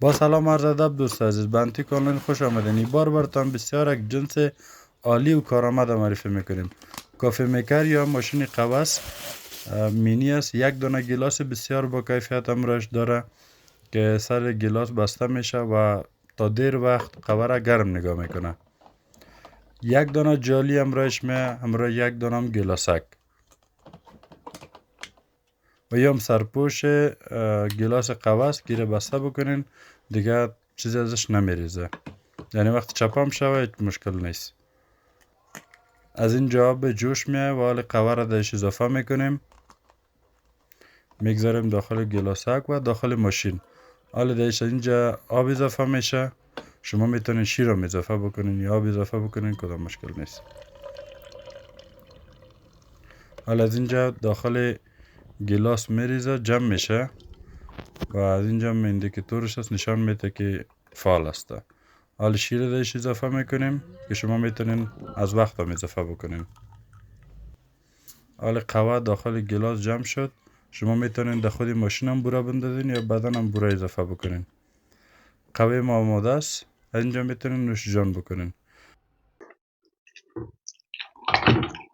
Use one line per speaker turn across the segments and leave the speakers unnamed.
با سلام عرض ادب دوست عزیز، بنتی کانال خوش آمدین. این بار براتان بسیار یک جنس عالی و کارآمد معرفی میکنیم. کافی میکر یا ماشین قوس مینی است. یک دانه گیلاس بسیار با کیفیت امروش داره که سر گیلاس بسته میشه و تا دیر وقت قوه را گرم نگاه میکنه. یک دانه جالی امروش همراه یک دانه هم گیلاسک و یا هم سرپوش گیلاس قوس گیره بسته بکنین، دیگه چیزی ازش نمیریزه، یعنی وقتی چپم شوه هیچ مشکل نیست. از اینجا آب جوش میه و حال قوه را درش اضافه میکنیم، میگذاریم داخل گیلاسک و داخل ماشین. حالا درش اینجا آب اضافه میشه، شما میتونین شیر رو اضافه بکنین یا آب اضافه بکنین، کدام مشکل نیست. حالا از اینجا داخل گیلاس میریزه، جمع میشه و از اینجا اندیکاتورش هست نشان میده که فعال است. حالا شیر درش اضافه میکنیم که شما میتونین از وقت هم اضافه بکنین. حالا قهوه داخل گلاس جمع شد، شما میتونین در خود ماشین هم بوره بندازین یا بدن هم بوره اضافه بکنین. قهوه ما آماده است، از اینجا میتونین نوش جان بکنین.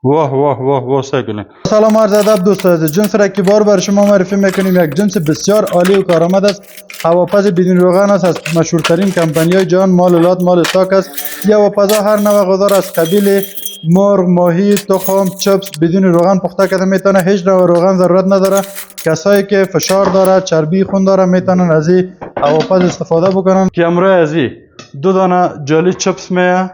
واه واه واه واه سکنه. سلام عرض ادب دوست عزیز، جنس را که بار شما معرفی میکنیم. یک جنس بسیار عالی و کارآمد است. هواپز بدون روغن است، از مشهورترین کمپانی‌های جهان. مال استاک است. یه هواپزا هر نوع غذا از قبیل مرغ، ماهی، تخم، چپس بدون روغن پخته کرده میتونه. هیچ نوع روغن ضرورت نداره. کسایی که فشار داره، چربی خون داره میتونن از این هواپز استفاده بکنن. که امروز از این دو دانه جالی چپس میه،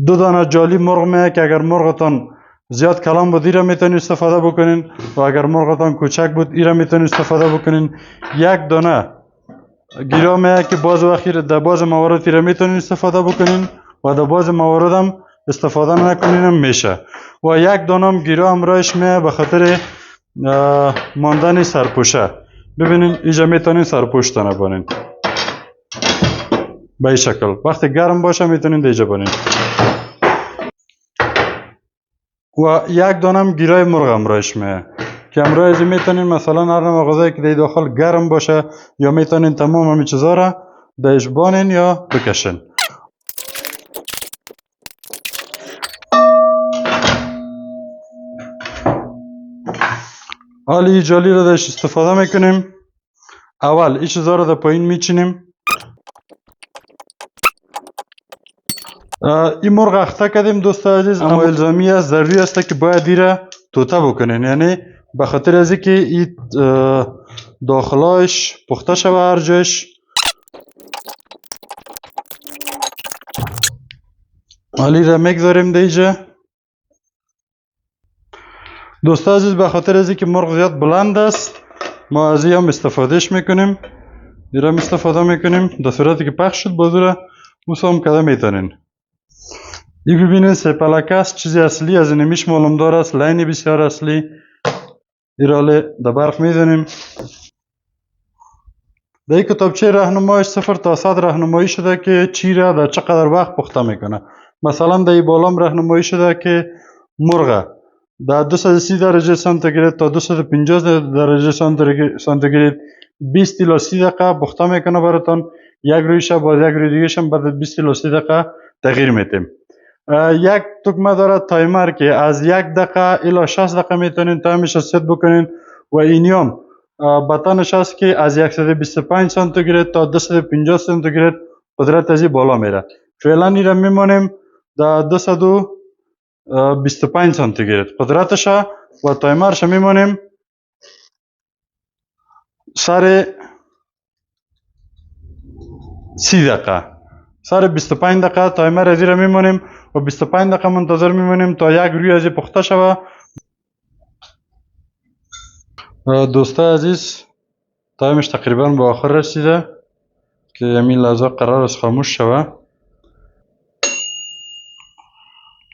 دو دانه جالی مرغ میه که اگر مرغتان زیاد کلام بود ایره میتونید استفاده بکنین و اگر مرغتان کوچک بود ایره میتونید استفاده بکنین. یک دانه گیرا میه که باز وقتی در باز موارد ایره میتونید استفاده بکنین و در باز موارد هم استفاده نکنین هم میشه. و یک دانه هم گیرا همراهش میه به خاطر ماندن سرپوشه. ببینین اینجا میتونین سرپوش تنه بانین به این شکل. وقتی گرم باشه میتونین دیجا بانین. و یک دانم گیرای مرغ همراهش میه که همراهش میتونین مثلا هر نوع غذایی که در داخل گرم باشه یا میتونین تمام همین چیزا را درش بانین یا بکشین. حالا این جالی را درش استفاده میکنیم. اول این چیزا را در پایین میچینیم. این مرغ اخته کردیم دوست عزیز، اما الزامی است، ضروری است که باید ایره توته بکنین، یعنی به خاطر از اینکه این داخلش پخته شوه هر جایش. حالی را میگذاریم دیجا دوست عزیز. به خاطر از اینکه مرغ زیاد بلند است ما از این هم استفادهش میکنیم، ایره هم استفاده میکنیم در صورتی که پخش شد بازوره اوسا هم کده میتونین. این ببینین سپلک است، چیزی اصلی از اینمیش معلوم دار است، لینی بسیار اصلی. ایراله در برق میزنیم. در این کتابچه راهنماییش 0 تا 100 راهنمایی شده که چی را در چقدر وقت پخته میکنه. مثلا در این بالام راهنمایی شده که مرغ در 230 درجه سانتیگراد تا 250 درجه سانتیگراد 20 الی 30 دقیقه پخته میکنه براتون. یک رویش باز یک روی دیگه هم بعد 20 الی 30 دقیقه تغییر میدیم. یک دکمه داره تایمر که از 1 دقیقه الی 60 دقیقه میتونین تایمش ست بکنین و اینیام بطنش هست که از 125 سانتیگراد تا 250 سانتیگراد قدرت از بالا میره. فعلا این را میمانیم در 225 سانتیگراد قدرتش و تایمرش میمانیم سر 30 دقیقه. سر 25 دقیقه تایمر از را میمانیم و 25 دقیقه منتظر میمانیم تا یک روی از پخته شوه. دوستا عزیز تایمش تقریبا به آخر رسیده که همین لحظه قرار است خاموش شوه.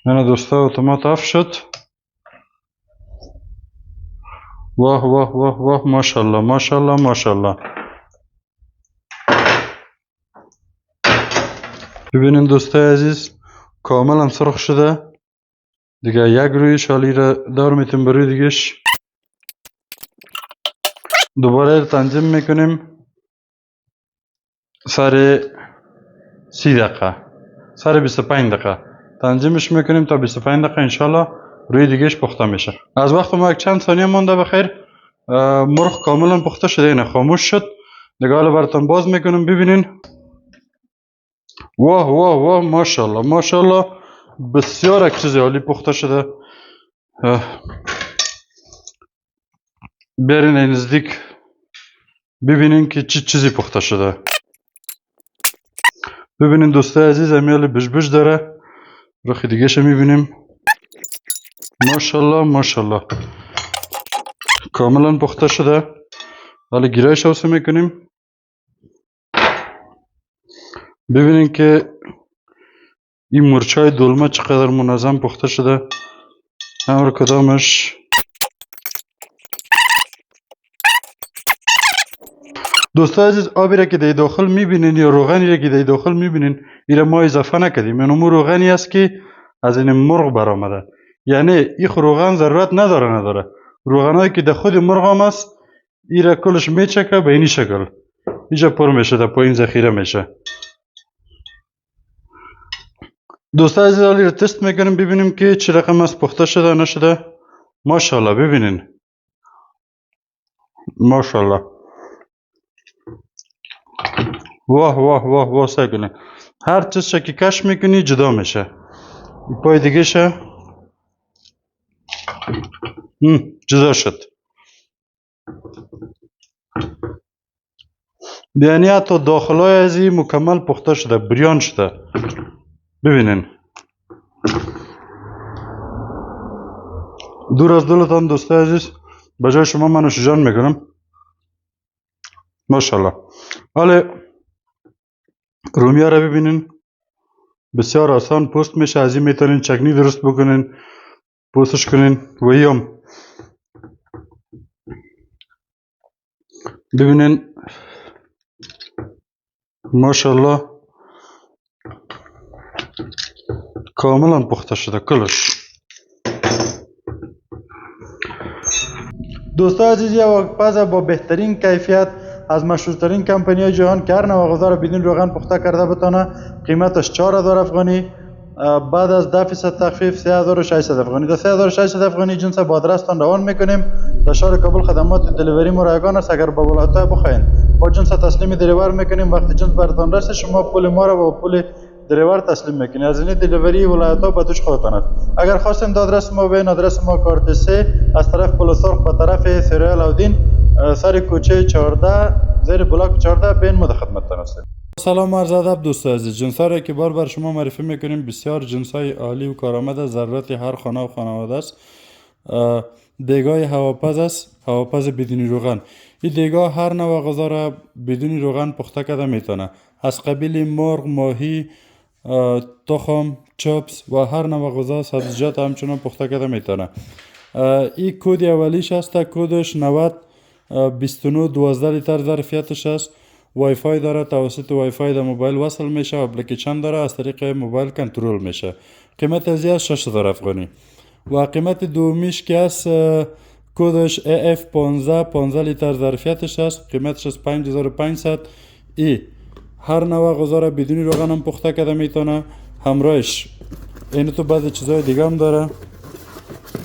یعنی دوستا اتومات آف شد. واه واه واه واه ماشاءالله ماشاءالله ماشاءالله. ببینین دوستا عزیز کاملا سرخ شده دیگه. یک رویش حالی را دور میتیم بروی دیگهش. دوباره تنظیم میکنیم سر 30 دقیقه، سر 25 دقیقه تنظیمش میکنیم تا 25 دقیقه انشالله روی دیگهش پخته میشه. از وقت ما یک چند ثانیه مونده بخیر مرغ کاملا پخته شده، اینه خاموش شد دیگه. حالا براتون باز میکنم ببینین. واه واه واه ماشاءالله ماشاءالله بسیار یک چیز عالی پخته شده. بیارین این نزدیک ببینین که چی چیزی پخته شده. ببینین دوستای عزیز امیال بشبش داره. رخ دیگه میبینیم ماشاءالله ماشاءالله کاملا پخته شده. حالا گیرایش اوسه میکنیم. ببینین که این مرچای دلمه چقدر منظم پخته شده. هر کدامش دوستان عزیز آبی را که در داخل میبینین یا روغنی را که در داخل میبینین ایره ما اضافه نکردیم. این روغنی است که از این مرغ برآمده، یعنی این روغن ضرورت نداره. روغنایی که در خود مرغ هم است ایره کلش میچکه به اینی شکل اینجا پر میشه، در پایین ذخیره میشه. دوستان عزیز حالی را تست میکنیم ببینیم که چه رقم است، پخته شده نشده. ماشاءالله ببینین ماشاءالله واه واه واه واه سگونه. هر چیز که کش میکنی جدا میشه. پای دیگه شه جدا شد. یعنی حتی داخلای از این مکمل پخته شده، بریان شده. ببینین دور از دلتان دوستای عزیز بجای شما من نوش جان میکنم ماشاءالله. حالا رومیه را ببینین بسیار آسان پوست میشه. از این میتونین چکنی درست بکنین پوستش کنین. ویم ببینین ماشاءالله کاملا پخته شده کلش. دوستان عزیز یک وقفه با بهترین کیفیت از مشهورترین کمپانی جهان که هر نوع غذا را بدون روغن پخته کرده بتانه. قیمتش 4000 افغانی، بعد از 10% تخفیف 3600 افغانی. در 3600 افغانی جنس با آدرستان روان میکنیم. در شهر کابل خدمات دلیوری ما رایگان است. اگر با ولایت‌های بخواین با جنس تسلیم دلیور میکنیم. وقتی جنس براتون رسه شما پول ما را با پول دلیور تسلیم میکنید. از این دلیوری ولایت‌ها به دوش خودتان است. اگر خواستین آدرس ما ببین، آدرس ما کارت 3 از طرف پل سرخ به طرف سریع الاودین سر کوچه 14 زیر بلاک 14 بین ما در خدمتتان هستیم. سلام عرض ادب دوستان عزیز. جنس‌ها را که بار شما معرفی میکنیم بسیار جنس‌های عالی و کارآمد ضرورت هر خانه و خانواده است. دیگای هواپز است، هواپز بدون روغن. این دیگا هر نوع غذا را بدون روغن پخته کرده میتونه. از قبیل مرغ، ماهی، تخم، چپس و هر نوع غذا سبزیجات همچنان پخته کرده میتونه. این کد اولیش است، کدش 90 29 12 لیتر ظرفیتش است. وای فای داره، توسط وای فای در موبایل وصل میشه. اپلیکیشن داره، از طریق موبایل کنترل میشه. قیمت از 6000 افغانی. و قیمت دومیش که است کدش AF15 15 لیتر ظرفیتش است. قیمتش از 5500. ای هر نوع غذا را بدون روغن هم پخته کرده میتونه. همراهش این تو بعضی چیزای دیگه هم داره،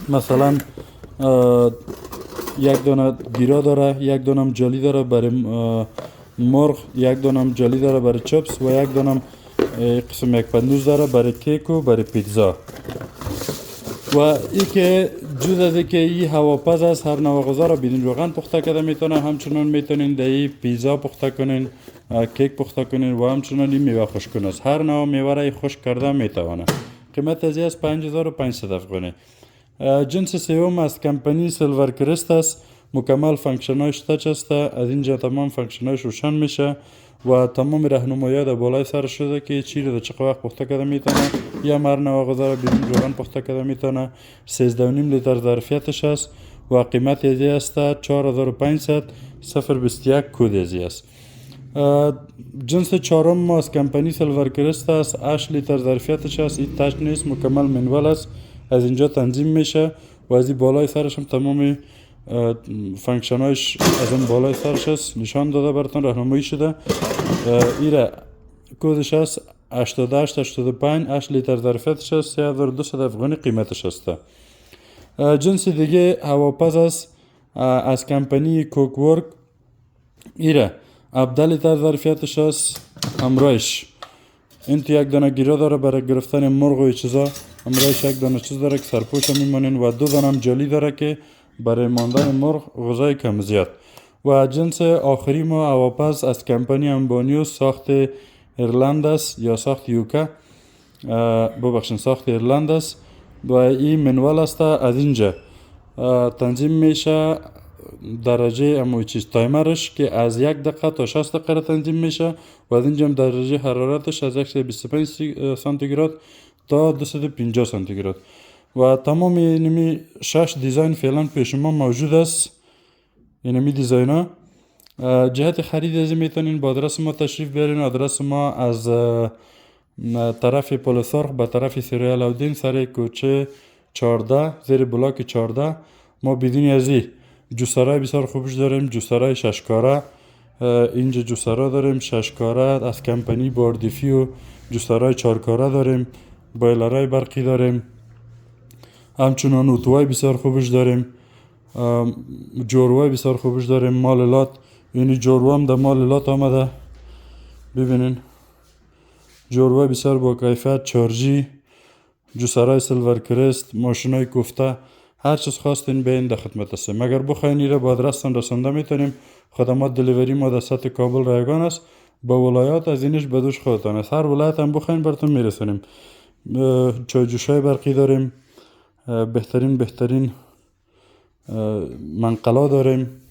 مثلا یک دانه گیرا داره، یک دانه جالی داره برای مرغ، یک دانه جالی داره برای چپس و یک دانه قسم یک پندوز داره برای کیک و برای پیتزا. و ای که جز از که ای هواپز است، هر نوع غذا را بدون روغن پخته کرده میتونه. همچنان میتونین در ای پیتزا پخته کنین، کیک پخته کنین و همچنان این میوه خشک است. هر نوع میوه را خشک کرده میتونه. قیمت از از 5500 افغانی. جنس سوم از کمپانی سیلور کریست است. مکمل فانکشنایش تاچ است. از اینجا تمام فانکشنایش روشن میشه و تمام راهنمایی در بالای سر شده که چی رو در چه وقت پخته کرده میتونه. یا هر نوع غذا را بدون روغن پخته کرده میتونه. 13.5 لیتر ظرفیتش است و قیمت از است 4500 021 کد از است. جنس چهارم ما از کمپانی سیلور کریست است. 8 لیتر ظرفیتش است. این تاچ نیست، مکمل منول است. از اینجا تنظیم میشه و از این بالای سرش هم تمام فانکشنایش از این بالای سرش است، نشان داده براتون، راهنمایی شده. ایره کودش است 88 85 8 لیتر ظرفیتش است، 3200 افغانی قیمتش است. جنس دیگه هواپز است از کمپانی کوکورک. ایره 17 لیتر ظرفیتش است. همراهش این تو یک دانه گیره داره برای گرفتن مرغ و چیزا. همراهش یک دانه چیز داره که سرپوش میمانین و 2 دانه هم جالی داره که برای ماندن مرغ غذای کم زیاد. و جنس آخری ما هواپز از کمپانی امبانیو، ساخت ایرلند است یا ساخت یوکا، ببخشید ساخت ایرلند است. و این منوال است. از اینجا تنظیم میشه درجه اموی چیز تایمرش که از 1 دقیقه تا 60 دقیقه تنظیم میشه و از اینجا درجه حرارتش از 125 سانتیگراد تا 250 سانتیگراد. و تمام اینمی 6 دیزاین فعلا پیش ما موجود است. اینمی دیزاین ها جهت خرید از میتونین با آدرس ما تشریف بیارین. آدرس ما از طرف پل سرخ به طرف سری علاودین سر کوچه 14 زیر بلاک 14. ما بدون ازی جوسرای بسیار خوبش داریم، جوسرای ششکاره. اینجا جوسرا داریم ششکاره از کمپانی باردیفیو، جوسرای 4 کاره داریم، بایلرای برقی داریم، همچنان اتوهای بسیار خوبش داریم، جوروهای بسیار خوبش داریم. ماللات اینی جورو هم در ماللات آمده، ببینین جوروهای بسیار با کیفیت، چارجی، جوسرای سیلور کرست، ماشینای کوفته، هر چیز خواستین بیاین در خدمت هستیم. اگر بخواین ایره با آدرستان رسانده میتونیم. خدمات دلیوری ما در سطح کابل رایگان است. با ولایات از اینش بدوش خودتان است. هر ولایت هم بخواین براتون میرسونیم. چای جوشای برقی داریم، بهترین منقلا داریم،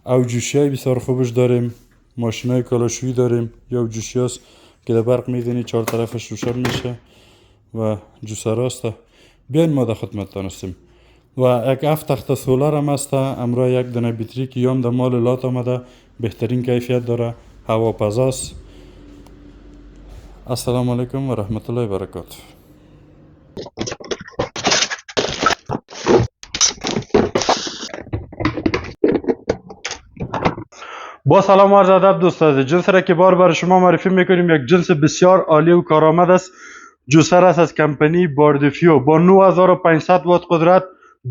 او جوشی های بسیار خوبش داریم، ماشین های کالاشویی داریم یا جوشی هست که در برق میدینی 4 طرفش روشن میشه و جوسر هست. بیاین ما در خدمتتان هستیم. و یک 7 تخت سولار هم هست امرا یک دانه بیتری که یام در مال لات آمده، بهترین کیفیت داره، هواپز است. السلام علیکم و رحمت الله و برکاته. با سلام و عرض ادب دوستان، جنس را که بار شما معرفی میکنیم یک جنس بسیار عالی و کارآمد است. جوسر است از کمپانی باردیفیو با 9500 وات قدرت،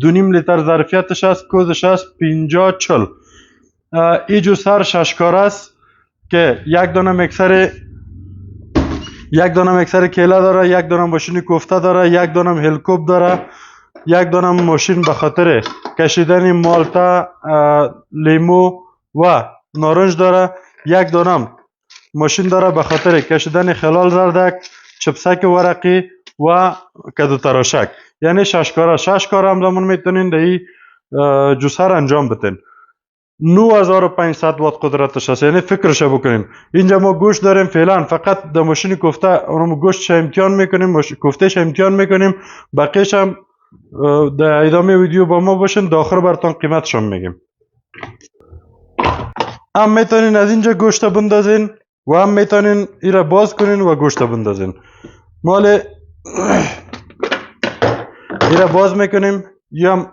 2.5 لیتر ظرفیتش است، کدش است 5040. این جوسر ششکاره است که یک دانه مکسر کیله داره، یک دانه ماشین کوفته داره، یک دانه هلیکوب داره، یک دانه ماشین به خاطر کشیدن مالتا، لیمو و نارنج داره، یک دانه ماشین داره به خاطر کشیدن خلال زردک، چپسک ورقی و کدو تراشک. یعنی 6 کاره هم زمان میتونین در این جوسر انجام بدین. 9500 وات قدرتش هست، یعنی فکرش بکنین. اینجا ما گوشت داریم فعلا، فقط در ماشین کوفته اونم گوشتش امتحان میکنیم، کوفتهش امتحان میکنیم، بقیش هم در ادامه ویدیو با ما باشین، داخل براتون قیمتش هم میگیم. هم میتونین از اینجا گوشت بندازین و هم میتونین ایره باز کنین و گوشت بندازین. مال ایره باز میکنیم، یا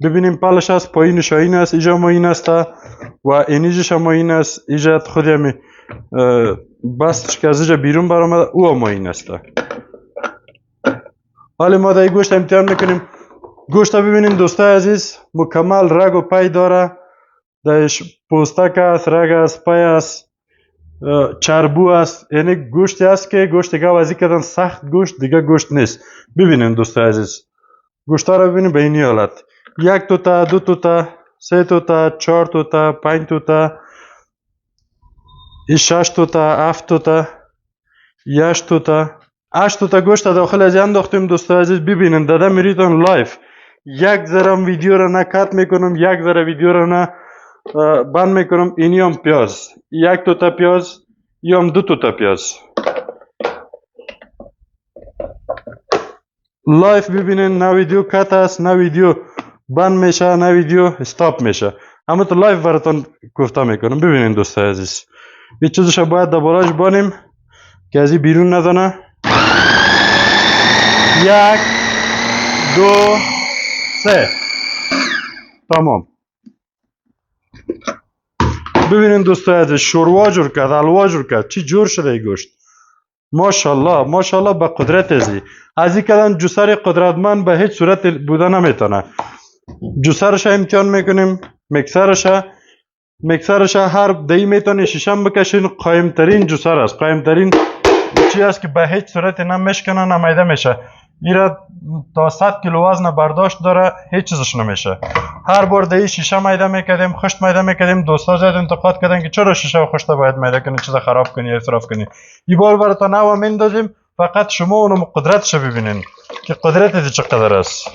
ببینیم پلش است، پایینش این است، اینجا ما این است و اینیجش هم این است، اینجا خودی همی بستش که از اینجا بیرون برآمده او هم این است. حالا ما در گوشت امتحان میکنیم. گوشت ببینین دوستای عزیز، مکمل رگ و پای داره، درش پوستک است، رگ است، پای است، چربو است، یعنی گوشتی است که گوشت دیگه وزی کردن سخت گوشت دیگه گوشت نیست. ببینین دوستای عزیز، گوشت ها رو ببینین به اینی حالت، 1 توتا، 2 توتا، 3 توتا، 4 توتا، 5 توتا، 6 توتا، 7 توتا، 8 توتا، 8 توتا گوشت داخل از انداختیم دوستای عزیز. ببینین داده میریتون لایف، یک ذره ویدیو رو نه کات میکنم، یک ذره ویدیو رو نه بند میکنم. اینی هم پیاز، 1 توتا پیاز یا هم 2 توتا پیاز لایف. ببینین نه ویدیو کات است، نه ویدیو بند میشه، نه ویدیو استاپ میشه، اما تو لایف براتون گفته میکنم. ببینین دوستای عزیز، این چیزش باید در بالاش بانیم که از این بیرون ندانه. 1 2 3 تمام. ببینین دوستای عزیز، شوروا جور کرد، حلوا جور کرد، چی جور شده ای گوشت. ماشاءالله ماشاءالله، به قدرت از این کدن جوسر قدرتمند به هیچ صورت بوده نمیتونه. جوسرش امتحان میکنیم، میکسرش هر دهی میتونی شیشم بکشین. قایم ترین جوسر است، قایم ترین چی است که به هیچ صورت نمیشکنه، نمیده میشه. ایرا تا 100 کیلو وزن برداشت داره، هیچ چیزش نمیشه. هر بار دهی شیشه میده میکردیم، خشت میده میکردیم، دوستا زیاد انتقاد کردن که چرا شیشه و خشت باید میده کنی، چیز خراب کنی، اصراف کنی. این بار براتون نو میندازیم، فقط شما اونم قدرتش ببینین که قدرت چقدر است.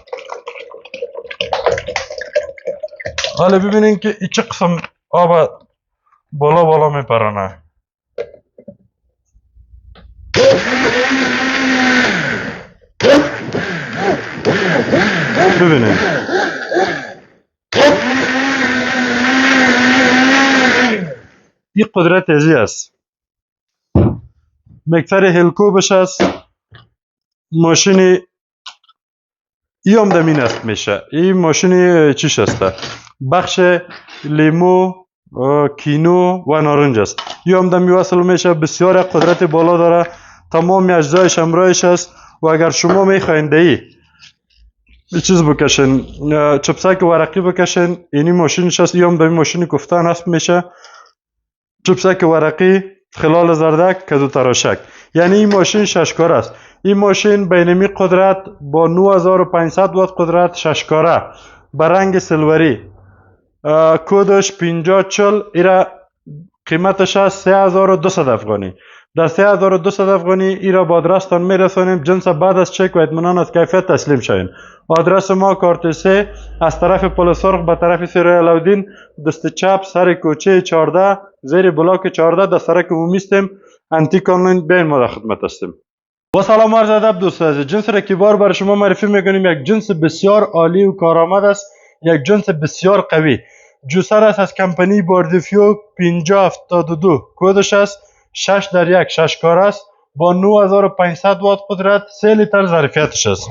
حالا ببینین که این چه قسم آب بالا بالا میپرانه. ببینین این قدرت ازی است. مکسر هلکوبش است. ماشین ای هم دمین است میشه. این ماشین چیش است؟ بخش لیمو، کینو و نارنج است. ای هم دمی وصل میشه. بسیار قدرت بالا داره. تمام اجزایش همراهش است. و اگر شما میخواین دهی چیز بکشین، چپسک ورقی بکشین، اینی ماشینش است. ای هم دمی ماشین کفتن است میشه. چپسک ورقی، خلال زردک، کدو تراشک. یعنی این ماشین ششکاره است. این ماشین بینمی قدرت با 9500 وات قدرت ششکاره به رنگ سلوری، کودش 5040. ایرا قیمتش است 3200 افغانی. در 3200 افغانی ایرا با آدرستان میرسانیم. جنس بعد از چک و اطمینان از کیفیت تسلیم شوین. آدرس ما کارت 3 از طرف پل سرخ به طرف سرای علاودین، دست چپ سر کوچه 14 زیر بلاک 14 در سرک عمومی استیم. انتیک آنلاین بین ما در خدمت هستیم. با سلام عرض ادب دوست عزیز، جنس را که بار بر شما معرفی میکنیم. یک جنس بسیار عالی و کارآمد است، یک جنس بسیار قوی. جوسر است از کمپانی باردفیو 5072. کدش است 6x1 ششکار است با 9500 وات قدرت. 3 لیتر ظرفیتش است.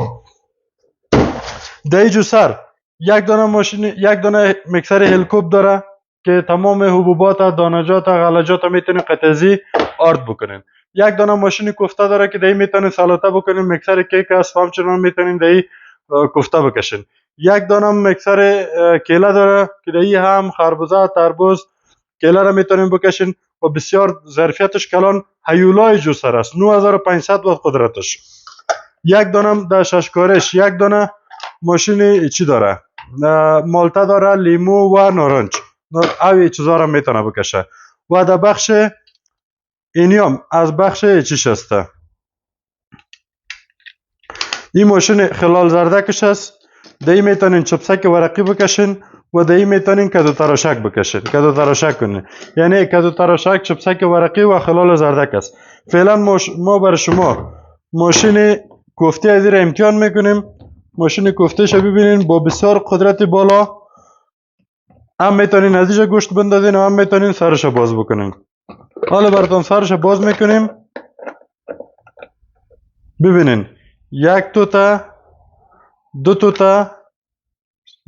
دهی جوسر یک دانه مکسر هلکوب داره که تمام حبوبات، دانجات، غلجات میتونین قطعی آرد بکنین. یک دانه ماشین کوفته داره که دهی میتونین سالته بکنین. مکسر کیک است، همچنان میتونین دهی کوفته بکشین. یک دانه مکسر کیله داره که دهی هم خربوزه، تربوز، کیله را میتونین بکشین و بسیار ظرفیتش کلان. هیولای جوسر است، 9500 وات قدرتش. یک دانه در ششکارش، یک دانه ماشین چی داره، مالته داره، لیمو و نارنج، اوی چیزا را میتونه بکشه. و در بخش اینیام از بخش چیش است، این ماشین خلال زردکش است. دهی میتونین چپسک ورقی بکشین و دهی میتونین کدو تراشک بکشین، کدو تراشک کنین. یعنی کدو تراشک، چپسک ورقی و خلال زردک است. فعلا ما بر شما ماشین کوفته ازی را امتحان میکنیم. ماشین کوفتهش ببینین با بسیار قدرت بالا. هم میتونین از اینجا گوشت بندازین و هم میتونین سرش باز بکنین. حالا براتون سرش باز میکنیم. ببینین یک توته، دو توته.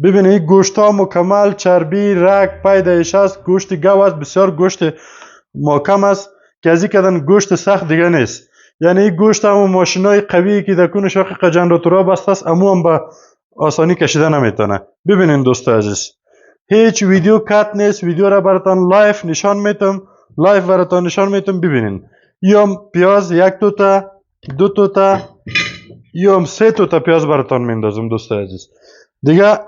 ببینین گوشت ها مکمل، چربی، رگ، پیدایش است. گوشت گو است، بسیار گوشت محکم است که از این کدن گوشت سخت دیگه نیست. یعنی این گوشت هم ماشین های قوی که دکون شاق جنراتورها بسته است، امو هم به آسانی کشیده نمیتونه. ببینین دوست عزیز، هیچ ویدیو کات نیست. ویدیو را براتون لایف نشان میتم، لایف براتون نشان میتم. ببینین یم پیاز یک توته، دو توته، یم 3 توته پیاز براتون میندازم دوست عزیز. دیگه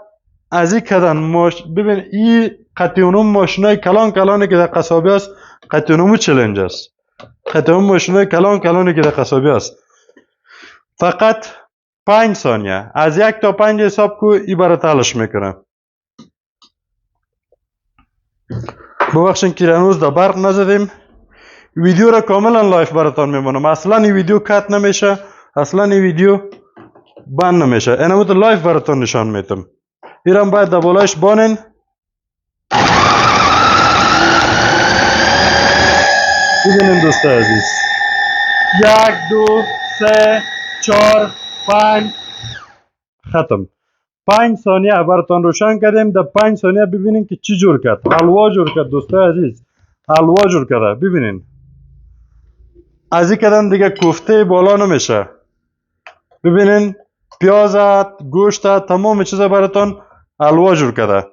از این کدن ببین این قطعونم ماشینای کلان کلانی که در قصابی است. قطعونم چلنج است. قطعونم ماشینای کلان کلانی که در قصابی است. فقط 5 ثانیه، از 1 تا 5 حساب کو ای برات حلش میکنه. ببخشین که هنوز در برق نزدیم. ویدیو را کاملا لایف براتون میمونم. اصلا این ویدیو کات نمیشه، اصلا این ویدیو بند نمیشه. اینم تو لایف براتون نشان میتم. ایران باید در بالایش بانین. ببینین دوست عزیز، 1 2 3 4 5 ختم. 5 ثانیه براتون روشن کردیم. در 5 ثانیه ببینین که چی جور کرد. حلوا جور کرد دوستای عزیز. حلوا جور کرده. ببینین. از این کدام دیگه کوفته بالا نمیشه. ببینین پیازت، گوشت، تمام چیزا براتون حلوا جور کرده.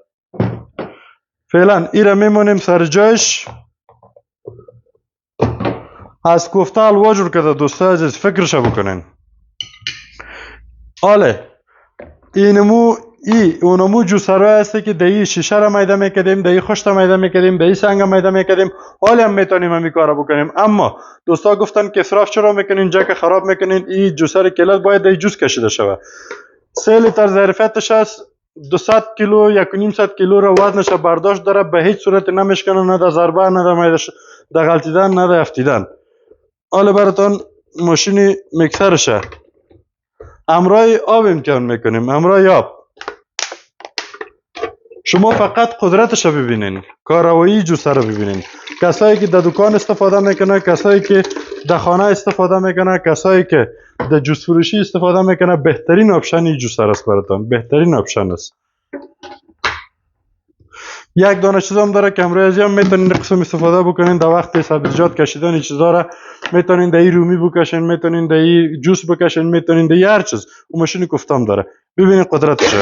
فعلا ایره میمونیم سر جایش. از کوفته حلوا جور کرده دوستای عزیز، فکرش بکنین. آله اینمو اونمو جوسرای هستی که دهی شیشه را میده میکردیم، دهی خشت را میده میکردیم، دهی سنگ میده میکردیم. حالی هم میتونیم همی کارا بکنیم. اما دوستا گفتن که اسراف چرا میکنین، جک خراب میکنین. این جوسر کلت باید دهی جوس کشیده شود. 3 لیتر ظرفیتش است. 200 کیلو 1.5 کیلو را وزنش برداشت داره. به هیچ صورت نمیشکنه، نه در ضربه، نه در میدش، در غلطیدن، نه در افتیدن. حالا براتون ماشین میکسرشه همراه آب امتحان میکنیم. همراه آب شما فقط قدرتش رو ببینین، کارایی جوسر رو ببینین. کسایی که در دکان استفاده میکنه، کسایی که در خانه استفاده میکنه، کسایی که در جوس فروشی استفاده میکنه، بهترین آپشن این جوسر است براتون. بهترین آپشن است. یک دانه چیز هم داره که امروزی هم میتونین قسم استفاده بکنین. در وقت سبزیجات کشیدن این چیزا را میتونین در این رومی بکشین، میتونین در این جوس بکشین، میتونین در هر چیز. اون ماشین گفتم داره. ببینین قدرتش.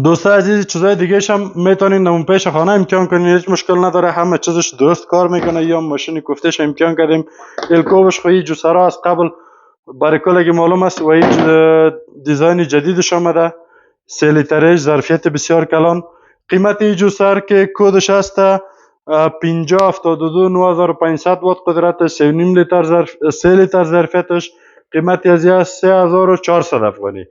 دوستا عزیز چیزای دیگه هم میتونین اون پیش خانه امتحان کنین. هیچ مشکل نداره. همه چیزش درست کار میکنه. یا ماشین کوفتهش امتحان کردیم. الکوبش خو جوسرا از قبل برای کلگی معلوم است و این دیزاین جدیدش آمده. 3 لیترش ظرفیت بسیار کلان. قیمت این جوسر که کدش هست 5072 9500 وات قدرت. 3.5 لیتر 3 لیتر ظرفیتش. قیمت از 3400 افغانی.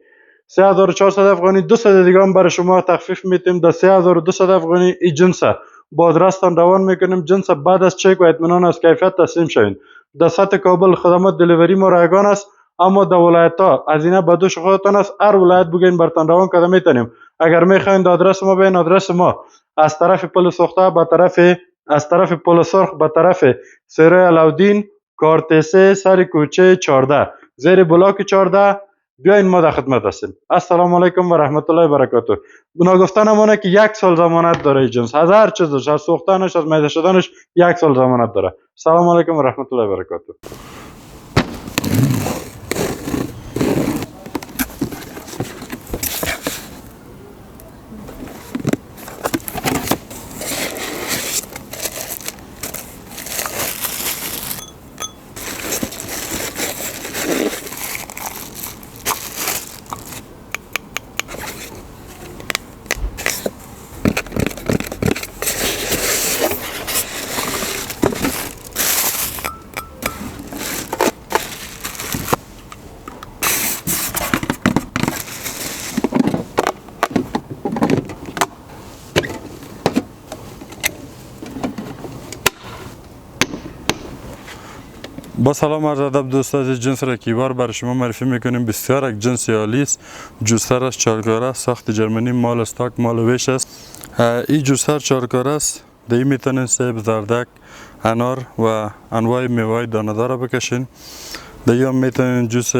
3400 افغانی. 200 دیگه هم برای شما تخفیف میتیم. در 3200 افغانی این جنس با آدرستان روان میکنیم. جنس بعد از چک و اطمینان از کیفیت تسلیم شوین. در سطح کابل خدمات دلیوری ما رایگان است. اما در ولایت ها از اینا به دوش خودتان است. هر ولایت بگین برتان روان کرده میتونیم. اگر میخواین آدرس ما بین، آدرس ما از طرف پل سوخته به طرف از طرف پل سرخ به طرف سرای علاودین، کارت 3 سر کوچه 14 زیر بلاک 14. بیاین ما در خدمت هستیم. السلام علیکم و رحمت الله و برکاته. بنا گفتنمونه که 1 سال ضمانت داره جنس. از هر چیزش، از سوختنش، از میده شدنش 1 سال ضمانت داره. السلام علیکم و رحمت الله و برکاته. با سلام عرض ادب دوستان عزیز، جنس رکیبار برای شما معرفی میکنیم. بسیار یک جنس عالی است. جوسر است، چارکاره است، ساخت جرمنی، مال استاک، مال ویش است. این جوسر چارکاره است. دی میتونین سیب، زردک، انار و انواع میوه دانه‌دار بکشین. دی هم میتونین جوس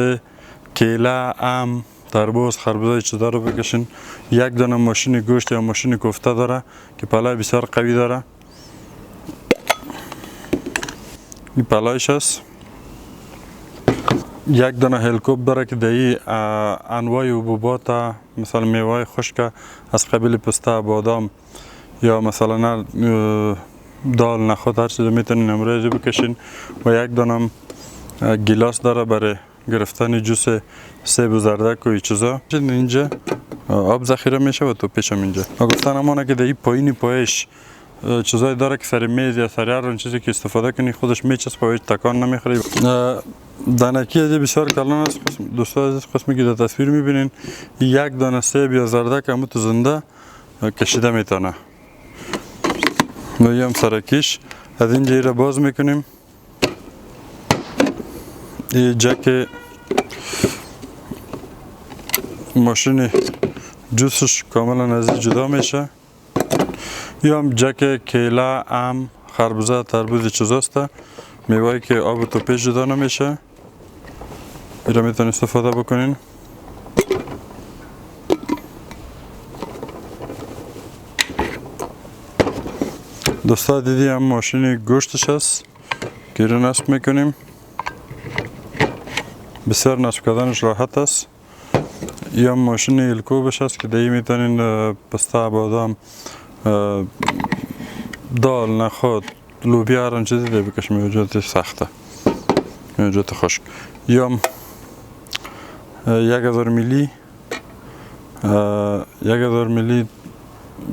کیله، ام، تربوز، خربوزه چیزا رو بکشین. یک دانه ماشین گوشت یا ماشین کوفته داره که پلای بسیار قوی داره. این پلایش است. یک دانه هلکوب داره که دهی انواع حبوبات مثلا میوه خشک از قبیل پسته، بادام یا مثلا دال، نخود، هر چیزی میتونین امروزی بکشین. و یک دانه گیلاس داره برای گرفتن جوس سیب و زردک و این چیزا. اینجا آب ذخیره میشه و تو پیشم اینجا. ما گفتن امانه که دهی پایینی پایش چیزایی داره که سر میز یا سر هر چیزی که استفاده کنی خودش میچسبه و هیچ تکان نمیخوره. دانکی از بسیار کلان است. دوستان عزیز قسمی که در تصویر میبینین یک دانه سیب یا زردک هم تو زنده کشیده میتونه. و هم سرکیش از اینجا را باز میکنیم. این جک ماشین جوسش کاملا از این جدا میشه. یا هم جک کیلا، ام، خربوزه، تربوز چیزاست، میوهی که آب تو پیش جدا نمیشه. ایره میتونین استفاده بکنین. دوستا دیدی هم ماشین گوشتش هست که رو نصب میکنیم. بسیار نصب کردنش راحت است. یا ماشین الکوبش هست که دیگه میتونین پسته، بادام، دال، نخود، لوبیا، هر چیزی دیگه بکشیم. موجودش سخته، موجود خشک. یا 1000 میلی 1000 میلی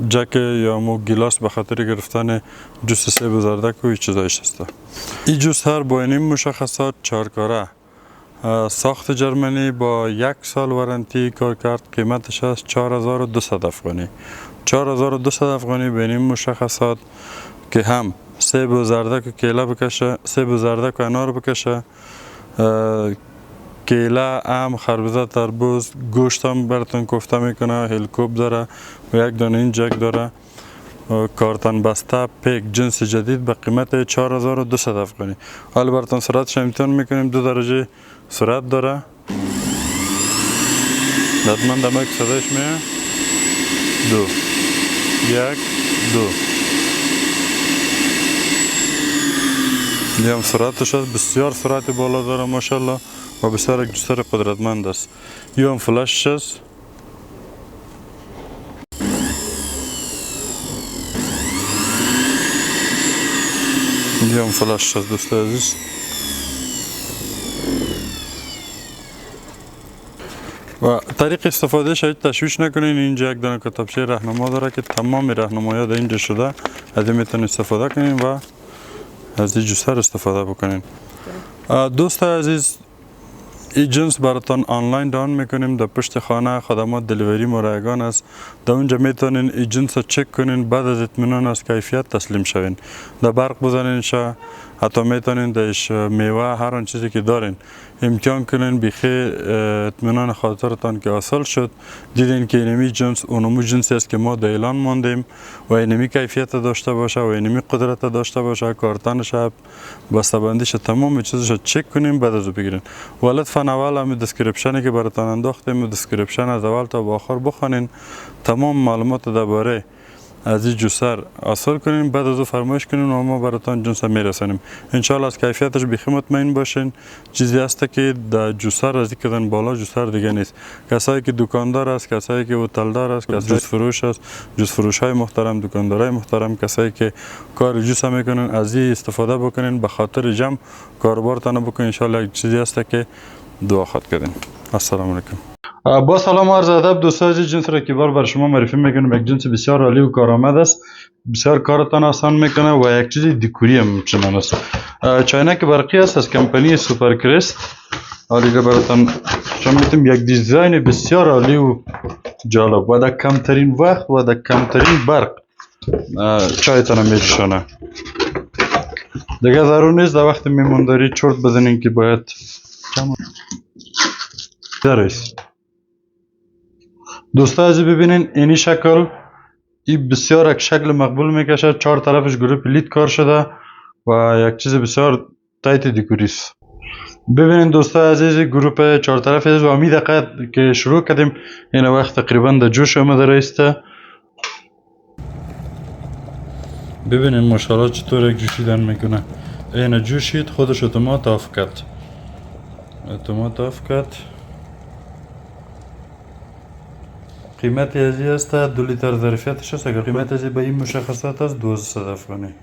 جک یا مو گیلاس به خاطر گرفتن جوس سیب و زردک و این چیزایش هست. این جوس هر با این مشخصات 4 کاره ساخت جرمنی با 1 سال وارنتی کار کرد. قیمتش هست 4200 افغانی. 4200 افغانی به این مشخصات که هم سیب و زردک و کیله بکشه، سیب و زردک و انار بکشه، کیله، ام، خربوزه، تربوز، گوشت هم براتون کوفته میکنه، هلکوب داره و 1 دانه این جک داره. کارتن بسته پیک جنس جدید به قیمت 4200 افغانی. حالا براتون سرعتش امتحان میکنیم. 2 درجه سرعت داره. حتما دمک صدایش میه 2 1 2. هم سرعتش هست، بسیار سرعت بالا داره ماشاءالله و بسیار یک جوسر قدرتمند است. هم فلشش هست. هم فلشش هست دوست عزیز. و طریق استفاده شاید تشویش نکنین. اینجا 1 دانه کتابچه راهنما داره که تمام راهنمایی‌ها در اینجا شده. از این میتونین استفاده کنین و از این جوسر استفاده بکنین. دوست عزیز، این جنس براتون آنلاین دان میکنیم. در پشت خانه خدمات دلیوری ما رایگان است. در اونجا میتونین این جنس رو چک کنین. بعد از اطمینان از کیفیت تسلیم شوین. در برق بزنینش، حتی میتونین درش میوه هر آن چیزی که دارین امتحان کنین. بیخی اطمینان خاطرتان که حاصل شد. دیدین که اینمی جنس اونمو جنسی است که ما در اعلان ماندیم و اینمی کیفیت داشته باشه و اینمی قدرت داشته باشه. کارتنش، بسته‌بندیش، تمام چیزش چک کنین بعد از بگیرین. و لطفاً اول هم دسکریپشنی که براتون انداختیم، دسکریپشن از اول تا به آخر بخونین. تمام معلومات درباره از این جوسر حاصل کنین. بعد از او فرمایش کنین و ما براتون جنس میرسانیم. انشالله از کیفیتش بیخی مطمئن باشین. چیزی هست که در جوسر از این بالا جوسر دیگه نیست. کسایی که دکاندار است، کسایی که هتلدار است، کسایی جوس فروش است، جوس فروش های محترم، دکاندارای محترم، کسایی که کار جوس میکنن از این استفاده بکنین. به خاطر جمع کاروبارتان بکنین. انشالله یک چیزی هست که دعا خواهد کردین. السلام علیکم. با سلام و عرض ادب دوستان عزیز، جنس را که بار شما معرفی میکنم. یک جنس بسیار عالی و کارآمد است. بسیار کارتان آسان میکنه و یک چیز دکوری هم چنان است. چاینک برقی است از کمپانی سوپر کریست. دیگه براتون شما میتونم یک دیزاین بسیار عالی و جالب و در کمترین وقت و در کمترین برق چایتان میرسونه. دیگه ضرور نیست در وقت میمونداری چرت بزنین که باید درست. دوستا عزیز ببینین اینی شکل، این بسیار یک شکل مقبول میکشه. 4 طرفش گروپ لید کار شده و یک چیز بسیار تایت دکوریست. ببینین دوستا عزیز، گروپ 4 طرف است و امید که شروع کردیم. این وقت تقریبا در جوش آمده رایسته. ببینین ماشاءالله چطور یک جوشیدن میکنه. این جوشید خودش اتومات آف کرد. قیمت ازی است 2 لیتر ظرفیتش است. اگر قیمت ازی به این مشخصات است 1200 افغانی.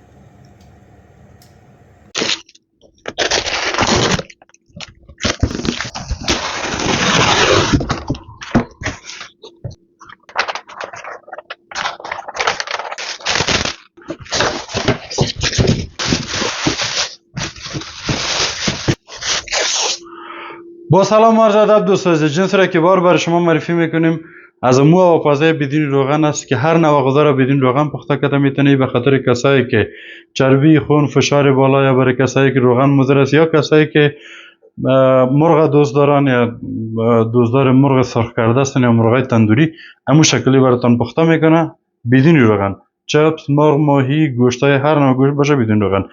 با سلام و عرض ادب دوستان عزیز، جنس را که بار شما معرفی میکنیم از مو و پازه بدون روغن است که هر نوع غذا را بدون روغن پخته کرده میتونی. به خاطر کسایی که چربی خون، فشار بالا، یا برای کسایی که روغن مضر است، یا کسایی که مرغ دوست دارن یا دوستدار مرغ سرخ کرده هستن یا مرغای تندوری، همون شکلی براتون پخته میکنه بدون روغن. چپس، مرغ، ماهی، گوشتای هر نوع گوشت باشه بدون روغن.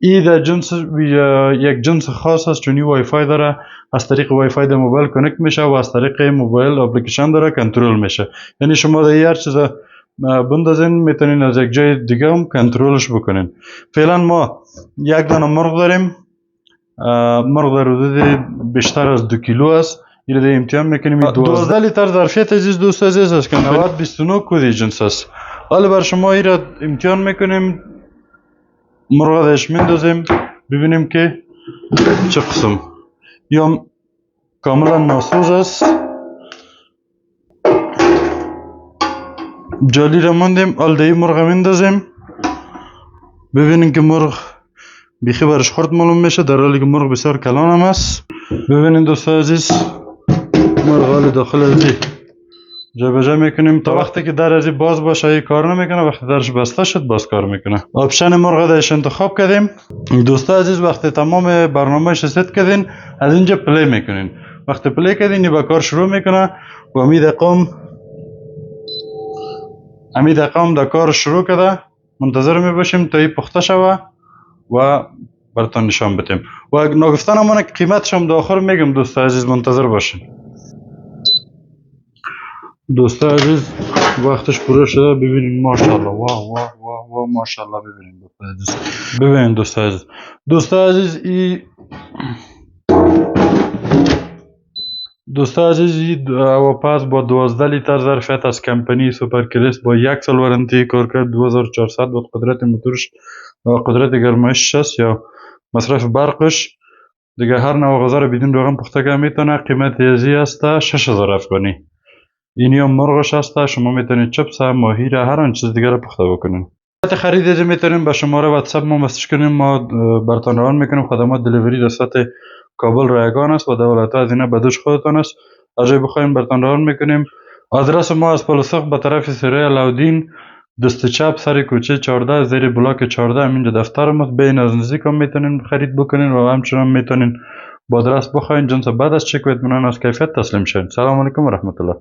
این در جنس یک جنس خاص است، چون وای فای داره، از طریق وای فای در موبایل کانکت میشه و از طریق موبایل اپلیکیشن داره کنترل میشه. یعنی شما در هر چیز بندازین میتونین از یک جای دیگه هم کنترلش بکنین. فعلا ما یک دانه مرغ داریم، مرغ در حدود بیشتر از 2 کیلو است. این رو امتحان میکنیم. 12 لیتر ظرفیت عزیز دوست عزیز است که 9029 کدی جنس است. حالا بر شما این را امتحان میکنیم، مرغ داشت میندازیم ببینیم که چه قسم. یا کاملا ناسوز است. جالی را ماندیم، آلدهی مرغ میندازیم ببینیم که مرغ بیخی برش خورد معلوم میشه، در حالی که مرغ بسیار کلان هم است. ببینید دوست عزیز، مرغ حال داخل ازی جا به جا میکنیم تا وقتی که در ازی باز باشه ای کار نمیکنه، وقتی درش بسته شد باز کار میکنه. آپشن مرغ دایش انتخاب کردیم. دوست عزیز وقتی تمام برنامهش ست کردین از اینجا پلی میکنین. وقتی پلی کردین با کار شروع میکنه و امید اقام در کار شروع کرده. منتظر میباشیم تا این پخته شوه و براتون نشان بدیم. و نگفتن همونه که قیمتش هم در آخر میگم دوست عزیز، منتظر باشین. دوست عزیز وقتش پوره شده، ببینید ماشاءالله، واه واه واه واه ماشاءالله. ببینید دوست عزیز، ببینید دوست عزیز دوست عزیز این هواپز با 12 لیتر ظرفیت از کمپانی سوپر کریست با 1 سال وارنتی کار کرد. 2400 بود قدرت موتورش و قدرت گرمایشش است یا مصرف برقش. دیگه هر نوع غذا رو بدون روغن پخته که میتونه. قیمت ازی است 6000 افغانی. اینی هم مرغش هست، شما میتونید چپس، ماهی را، هر آن چیز دیگه رو پخته بکنین. خرید از میتونین به شماره واتساپ ما مسیج کنین، ما براتون روان میکنیم. خدمات دلیوری در سطح کابل رایگان است و دولت از اینا بدوش خودتان است. اجای بخواین براتون روان میکنیم. آدرس ما از پلوسق به طرف سرای علاودین، دست چپ سر کوچه 14 زیر بلاک 14 اینجا دفتر ما. بین از نزدیک هم میتونین خرید بکنین و همچنان میتونین با آدرس بخواین. جنس بعد از چک و اطمینان از کیفیت تسلیم شین. سلام علیکم و رحمت الله.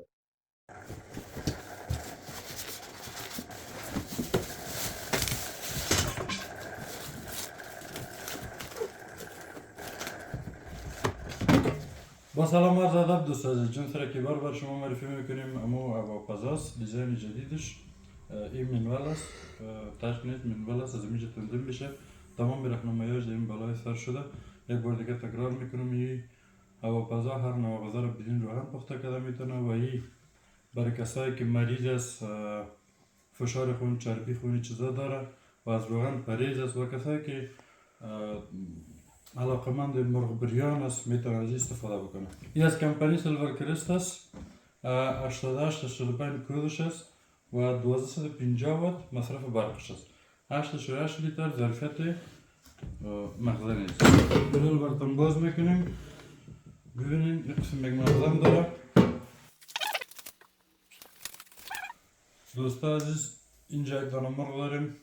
با سلام عرض ادب دوست عزیز، جنس را که بار شما معرفی میکنیم. امو هواپز دیزاین جدیدش این منول است، تاش نیست منول است، از اینجا تنظیم میشه. تمام راهنمایی‌هاش در این بالای سر شده. یک بار دیگه تکرار میکنم، این هواپز هر نوع غذا را بدون روغن پخته کرده میتونه و این برای کسایی که مریض است، فشار خون، چربی خونی چیزا داره و از روغن پرهیز است و کسایی که علاقمند مرغ بریان است میتونه از استفاده بکنه. این از کمپانی سیلور کریست است، 8885 کودش است و 1250 وات مصرف برقش است. 8.8 لیتر ظرفیت مخزن است. برای براتون باز میکنیم ببینیم. یک قسم یک مخزن داره. دوست عزیز اینجا یک دانه مرغ داریم،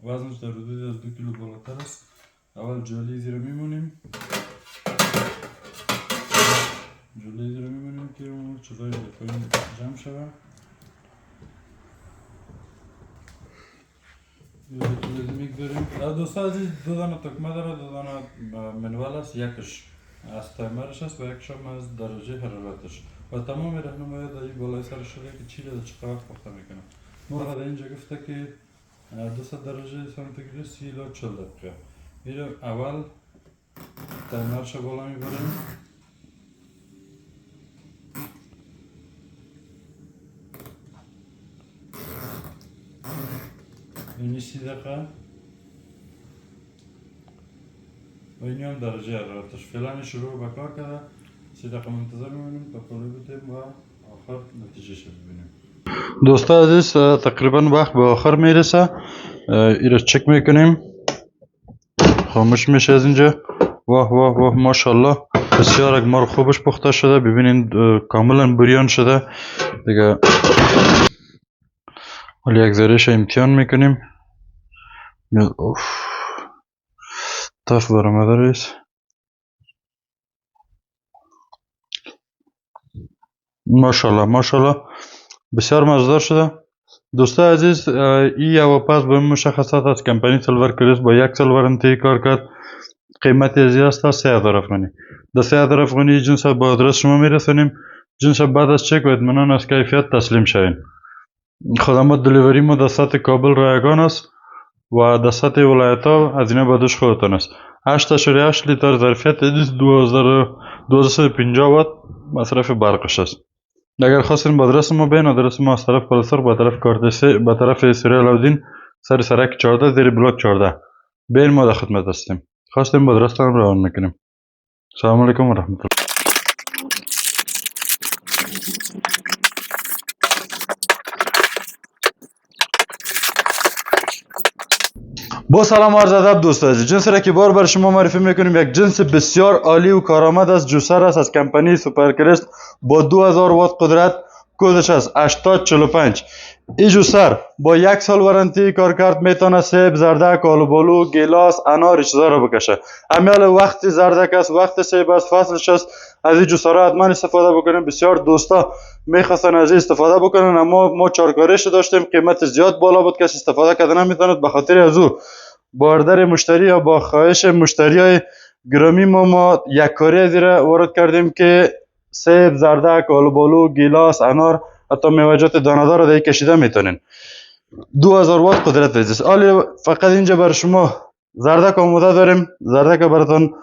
وزنش در حدود از 2 کیلو بالاتر است. اول جالی زیر میمونیم که اون چیزایی بکنیم جمع شده. میگذاریم. دوست عزیز دو دانه تکمه داره، دو دانه منول است، یکش از تایمرش است و یکش هم از درجه حرارتش و تمام راهنمایی در این بالای سر شده که چی را چه وقت پخته میکنه. مرغ در اینجا گفته که 200 درجه سانتیگراد 30 الی 40 دقیقه. اینجا اول تایمرش بالا میبریم. اینی 30 دقیقه و اینی هم درجه حرارتش. فعلا شروع به کار کرده. 30 دقیقه منتظر میمونیم تا پلو بتیم و آخر نتیجهش ببینیم. دوستا عزیز تقریبا وقت به آخر میرسه. این رو چک میکنیم، خاموش میشه از اینجا. واه واه واه ماشاءالله، بسیار یک مرغ خوبش پخته شده. ببینید کاملا بریان شده دیگه. ولی یک ذرهش امتحان میکنیم. اوف تف برآمده است. ماشاءالله ماشاءالله، بسیار مزدار شده. دوستای عزیز، این یا واپس به مشخصات از کمپانی سیلور کریس با 1 سال وارنتی کار کرد. قیمت از این است 3000 افغانی. در 3000 افغانی جنس با آدرس شما میرسونیم. جنس بعد از چک و اطمینان از کیفیت تسلیم شوین. خدمات دلیوری ما در سطح کابل رایگان است و در سطح ولایت ها هزینه به دوش خودتان است. 8.8 لیتر ظرفیت 2250 وات مصرف برقش است. اگر خواستین با آدرس ما بین، آدرس ما از طرف پلسر به طرف کارتسی به طرف سوری علاودین سر سرک 14 زیر بلاک 14 بین ما در خدمت هستیم. خواستیم با آدرس هم روان میکنیم. سلام علیکم و رحمت الله. با سلام و عرض ادب دوست عزیز، جنسی را که بار شما معرفی میکنیم یک جنس بسیار عالی و کارآمد است. جوسر است از کمپانی سوپرکرست با 2000 وات قدرت. کدش است 8045. این جوسر با 1 سال وارنتی کارکرد میتونه سیب، زردک، آلوبالو، گیلاس، انار چیزا را بکشه. امیال وقت زردک است، وقت سیب است، فصلش است. از این جوسر حتما استفاده بکنیم. بسیار دوستا میخواستن از این استفاده بکنن، اما ما چارکاریش داشتیم، قیمت زیاد بالا بود، کسی استفاده کرده نمیتوند. به خاطر از او با اردر مشتری یا با خواهش مشتری های گرامی ما یک کاری زیرا وارد کردیم که سیب، زردک، آلوبالو، گیلاس، انار، حتی میوه‌جات دانه‌دار را کشیده میتونین. 2000 وات قدرت است. حالا فقط اینجا برای شما زردک آماده داریم. زردک براتون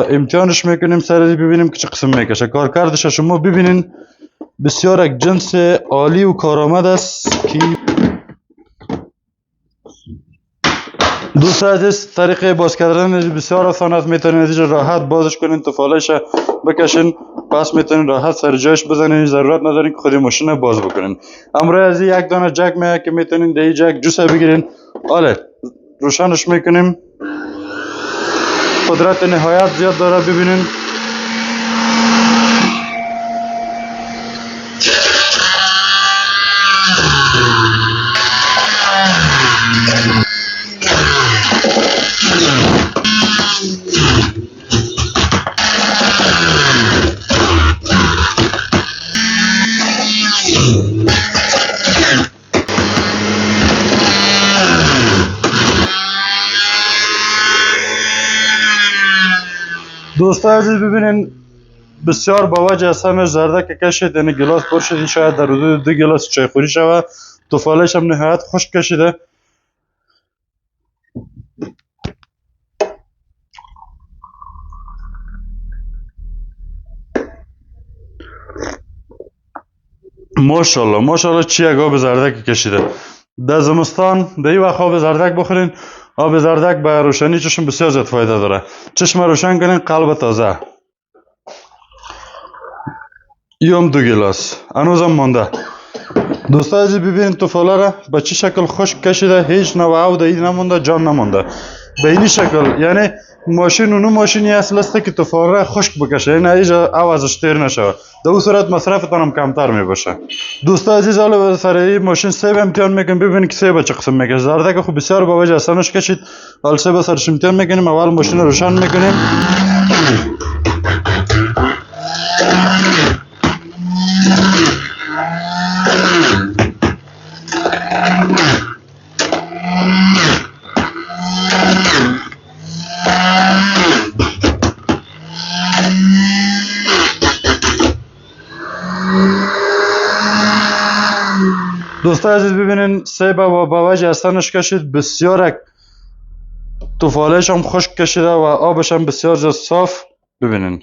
امتحانش میکنیم، سر ببینیم که چه قسم میکشه. کارکردش شما ببینین، بسیار یک جنس عالی و کارآمد است که دوست عزیز طریق باز کردن بسیار آسان است. میتونید اینجا راحت بازش کنین، تفالش بکشین، پس میتونین راحت سر جایش بزنین. ضرورت ندارین که خودی ماشین باز بکنین. امروز از یک دانه جک میاد که میتونین در این جک جوس بگیرین. حالا روشنش میکنیم. قدرت نهایت زیاد داره، ببینین. دوستان عزیز ببینین، بسیار با وجه اصلا زردک کشید، یعنی گلاس پر شد. شاید در حدود 2 گلاس چای خوری شود. توفالش هم نهایت خشک کشیده. ماشاءالله ماشاءالله چی یک آب زردک کشیده. در زمستان در این وقت آب زردک بخورین. آب زردک به روشنی چشم بسیار زیاد فایده داره. چشم روشن کنین، قلب تازه. یوم 2 گلاس هنوزم مانده. دوستان عزیز ببینید توفاله را به چه شکل خشک کشیده. هیچ نوع آب این نمونده، جان نمونده. به این شکل یعنی ماشین اونو ماشینی اصل است که توفاله را خشک بکشه، یعنی اینجا آب ازش تیر نشود. در اون صورت مصرفتان هم کمتر می باشه. دوستان عزیز حالا سر این ماشین سیب امتحان میکنیم، ببینید که سیب چه قسم میکشه. زردک خوب بسیار با وجه اصلش کشید. حالا سیب سرش امتحان میکنیم. اول ماشین رو روشن میکنیم. دوستان عزیز ببینین سیب با وجه اصلش کشید. بسیار توفالش هم خشک کشیده و آبش هم بسیار زیاد صاف. ببینین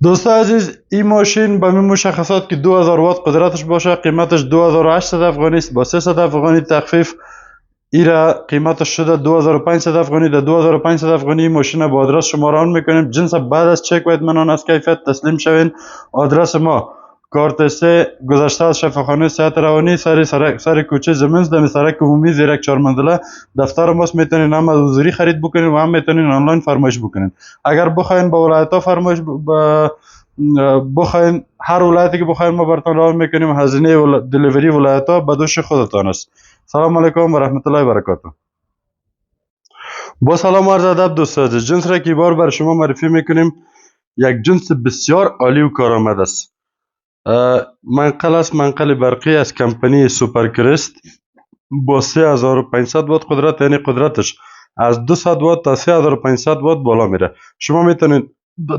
دوستان عزیز، این ماشین به این مشخصات که 2000 وات قدرتش باشه، قیمتش 2800 افغانی است. با 300 افغانی تخفیف ایرا قیمتش شده 2500 افغانی. در 2500 افغانی ماشین با آدرس شما ران میکنیم. جنس بعد از چک و اطمینان از کیفیت تسلیم شوین. آدرس ما کارتسه گذشته از شفاخانه صحت روانی سر کوچه زمینز دم سرک عمومی زیرک 4 منزله. دفتر ماست. میتونین هم از حضوری خرید بکنین و هم میتونین آنلاین فرمایش بکنین. اگر بخواین با ولایت ها فرمایش بخواین، هر ولایتی که بخواین ما براتون راه میکنیم. هزینه دلیوری ولایت ها به دوش خودتان است. سلام علیکم و رحمت الله و برکاته. با سلام و عرض ادب دوستان عزیز، جنس را که بار بر شما معرفی میکنیم یک جنس بسیار عالی و کارآمد است. منقل است، منقل برقی از کمپانی سوپرکرست با 3500 وات قدرت، یعنی قدرتش از 200 وات تا 3500 وات بالا میره. شما میتونید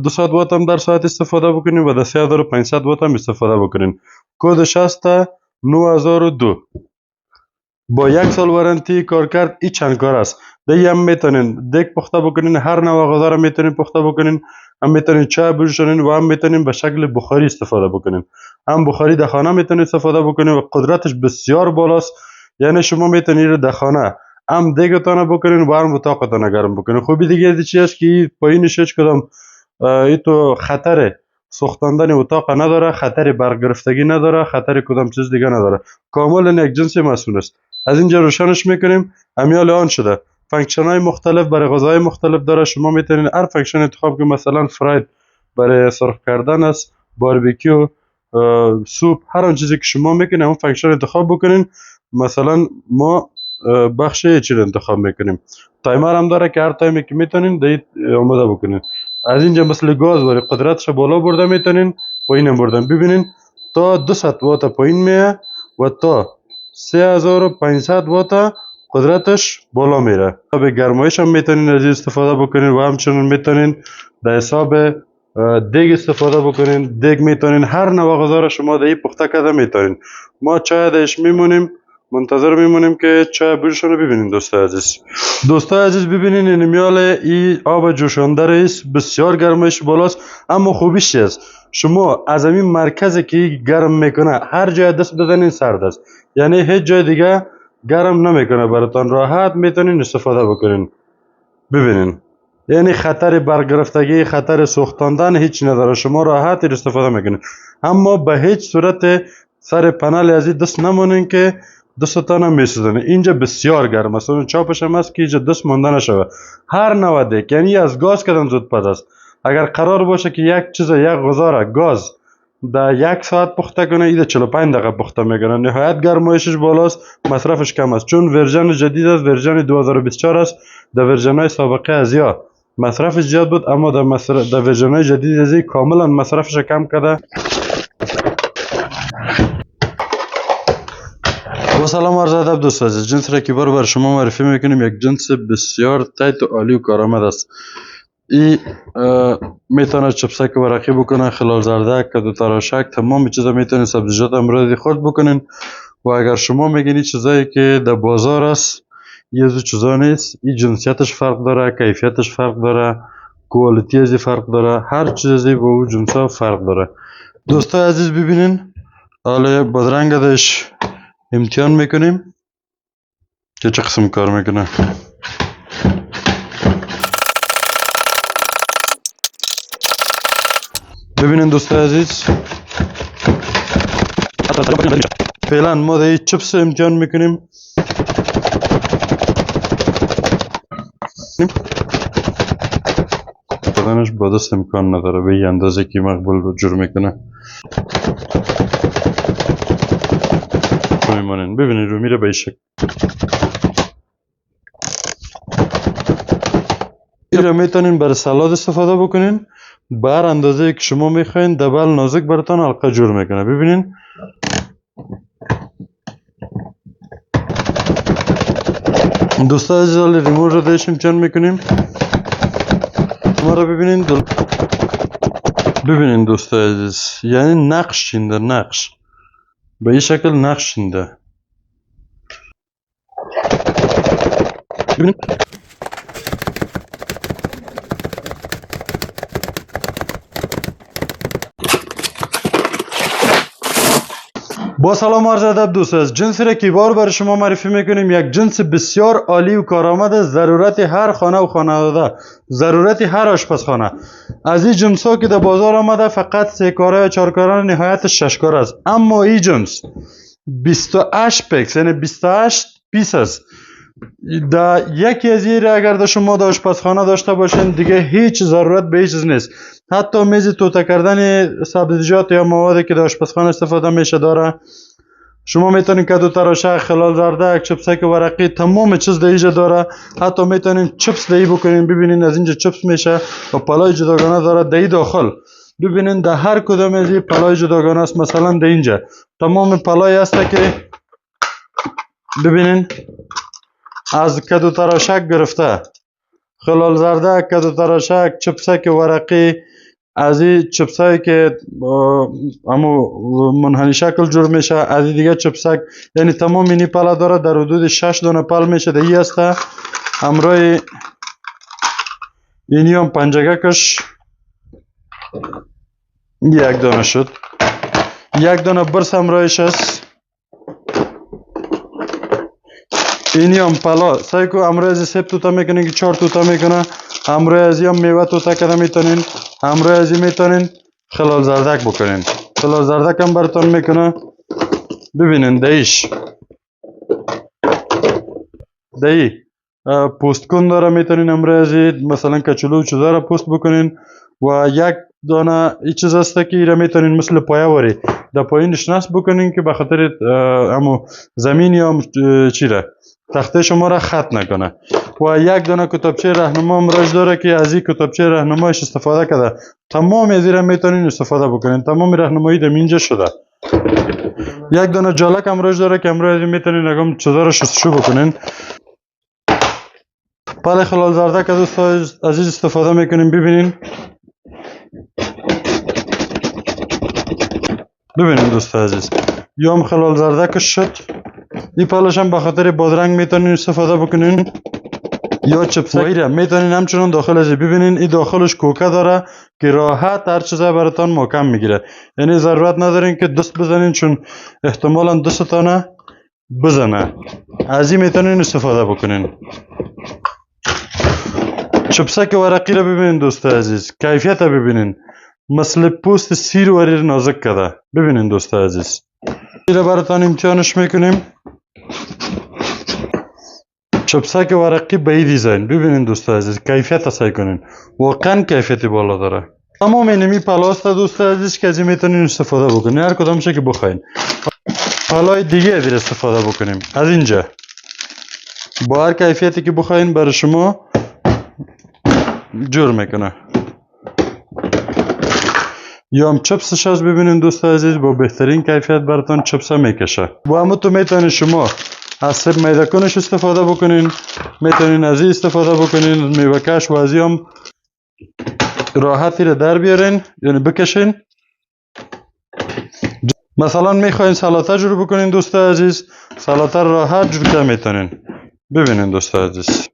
200 وات هم در ساعت استفاده بکنین و در 3500 وات هم استفاده بکنین. کدش هست 9002. با 1 سال وارنتی کار کرد. این چند کار است. دیگه هم میتونین دیگ پخته بکنین، هر نوع غذا رو میتونین پخته بکنین، هم میتونین چای بجوشونین و هم میتونین به شکل بخاری استفاده بکنین. هم بخاری در خانه میتونین استفاده بکنین و قدرتش بسیار بالاست. یعنی شما میتونین رو در خانه هم دیگتان بکنین و هم اتاقتان گرم بکنین. خوبی دیگه از چی است که پایینش هیچ کدام تو خطر سوختاندن اتاق نداره، خطر برگرفتگی نداره، خطر کدام چیز دیگه نداره. کاملا یک جنس مسئول است. از اینجا روشنش میکنیم. امیال آن شده. فانکشن های مختلف برای غذاهای مختلف داره. شما میتونید هر فانکشن انتخاب کنید. مثلا فراید برای سرخ کردن است، باربیکیو، سوپ، هر آن چیزی که شما میکنید اون فانکشن انتخاب بکنین. مثلا ما بخش چی رو انتخاب میکنیم. تایمر هم داره که هر تایمی که میتونین دید آماده بکنین. از اینجا مثل گاز برای قدرتش بالا برده میتونین، پایین هم بردن. ببینین تا 200 وات پایین میه و تا 3500 وات قدرتش بالا میره. به گرمایش هم میتونین از استفاده بکنین و همچنین میتونین در حساب دیگ استفاده بکنین. دیگ میتونین هر نوع غذا را شما در پخته کرده میتونین. ما چای داش میمونیم، منتظر میمونیم که چای بجوشونه. ببینین دوستای عزیز ببینین این میال ای آب جوشانده است، بسیار گرمایش بالاست. اما خوبیش چی است؟ شما از این مرکزی که گرم میکنه هر جای دست بزنین سرد است، یعنی هیچ جای دیگه گرم نمیکنه. براتون راحت میتونین استفاده بکنین. ببینین یعنی خطر برگرفتگی، خطر سوختاندن هیچ نداره. شما راحت استفاده میکنین. اما به هیچ صورت سر پنل از این دست نمونین که دستتان هم میسوزنه. اینجا بسیار گرم است. اون چاپش هم است که اینجا دست مانده نشوه. هر نوع دیگ، یعنی از گاز کدن زود پس است. اگر قرار باشه که یک چیز، یک غذا را گاز در 1 ساعت پخته کنه، ایده 45 دقیقه پخته میکنه. نهایت گرمایشش بالاست، مصرفش کم است. چون ورژن جدید است، ورژن 2024 است. در ورژن های سابقه از یا مصرفش زیاد بود، اما در ورژن های جدید از کاملا مصرفش کم کرده. با سلام عرض ادب دوست عزیز، جنس را که بر شما معرفی میکنیم یک جنس بسیار تایت و عالی و کارآمد است. این میتونه چپسک ورقی بکنه، خلال زردک، کدو تراشک، تمام چیزا میتونین سبزیجات امروزی خود بکنین. و اگر شما میگین چیزایی که در بازار است یه از چیزا نیست. این جنسیتش فرق داره، کیفیتش فرق داره، کوالیتی ازی فرق داره، هر چیزی با اون جنسا فرق داره. دوستای عزیز ببینین حالا بادرنگ داش امتحان میکنیم که چه قسم کار میکنه. ببینین دوستای عزیز فعلا ما در چپس امتحان میکنیم. بدنش با دست امکان نداره به این اندازه که مقبول رو جور میکنه. ببینید رو میره به این شکل. این رو میتونین برای سلاد استفاده بکنین. بر اندازه که شما میخواین دبل نازک براتون حلقه جور میکنه. ببینین دوستا عزیز ریموت رو داشت امتحان میکنیم. ما رو ببینین دوستا عزیز، یعنی نقش چینده، نقش به این شکل نقش چینده. ببینین با سلام عرض ادب دوستان، جنسی را که بار بر شما معرفی میکنیم یک جنس بسیار عالی و کارآمد است. ضرورت هر خانه و خانواده، ضرورت هر آشپزخانه. از این جنس ها که در بازار آمده فقط 3 کاره یا 4 کاره، نهایت 6 کاره است. اما این جنس 28 پیکس یعنی 28 پیس است. یکی از این اگر در شما در آشپزخانه داشته باشین دیگه هیچ ضرورت به هیچ چیز نیست. حتی میز توته کردن سبزیجات یا موادی که در آشپزخانه استفاده میشه داره. شما میتونین کدو تراشک، خلال زردک، چپسک ورقی، تمام چیز در اینجا داره. حتی میتونین چپس دهی بکنین. ببینین از اینجا چپس میشه و پلای جداگانه داره دهی داخل. ببینین در هر کدام از این پلای جداگانه است. مثلا در اینجا تمام پلای است که ببینین از کدو تراشک گرفته، خلال زردک، کدو تراشک، چپسک ورقی، از این چپسایی که همو منحنی شکل جور میشه، از این دیگه چپسک، یعنی تمام اینی پله داره. در حدود 6 دانه پل میشه در این هسته. همراه اینی هم پنجگکش یک دانه شد. یک دانه برس همراهش است. اینی هم پلا سعی کو همراه از سه توتا میکنین که 4 توتا میکنه. همراه از هم میوه توتا کده میتونین. همراه از میتونین خلال زردک بکنین. خلال زردک هم براتون میکنه. ببینین دایش دایی پوست کن داره. میتونین همراه از مثلا کچولو چیزا را پوست بکنین. و یک دانه این چیز است که ایره میتونین مثل پایه واری در پایینش نصب بکنین که بخاطر همو زمین یا چی را تخته شما را خط نکنه. و یک دانه کتابچه راهنما هم راج داره که از این کتابچه راهنمایش استفاده کرده. تمام از این میتونین استفاده بکنین. تمام راهنمایی در اینجا شده. یک دانه جالک هم راج داره که امروز میتونین اگم چیزا را شستشو بکنین. پل خلال زردک از دوستان عزیز استفاده میکنین. ببینین دوست عزیز یا هم خلال زردکش شد. این پلش هم بخاطر بادرنگ میتونین استفاده بکنین یا چپسک را میتونین همچنان داخل از ببینین. این داخلش کوکه داره که راحت هر چیزا براتون محکم میگیره. یعنی ضرورت ندارین که دست بزنین چون احتمالا دستتانه بزنه. از این میتونین استفاده بکنین. چپسک ورقی را ببینین دوست عزیز. کیفیت را ببینین. مثل پوست سیر وری نازک کده. ببینین دوست عزیز. این را براتون امتحانش میکنیم. چپسک ورقی به این دیزاین. ببینین دوست عزیز کیفیت سعی کنین. واقعا کیفیتی بالا داره. تمام اینمی پلاست دوست عزیز که از این میتونین استفاده بکنین. هر کدامشه که بخواین. پلای دیگه ازیر استفاده بکنیم. از اینجا با هر کیفیتی که بخواین برای شما جور میکنه. یا هم چپسش از ببینین دوست عزیز با بهترین کیفیت براتون چپسه میکشه. با همون تو میتونین شما از سب میده کنش استفاده بکنین. میتونین از این استفاده بکنین. میوه کش و از این هم راحتی رو در بیارین یعنی بکشین. مثلا میخواین سلاته جور بکنین دوست عزیز. سلاته راحت جور که میتونین. ببینین دوست عزیز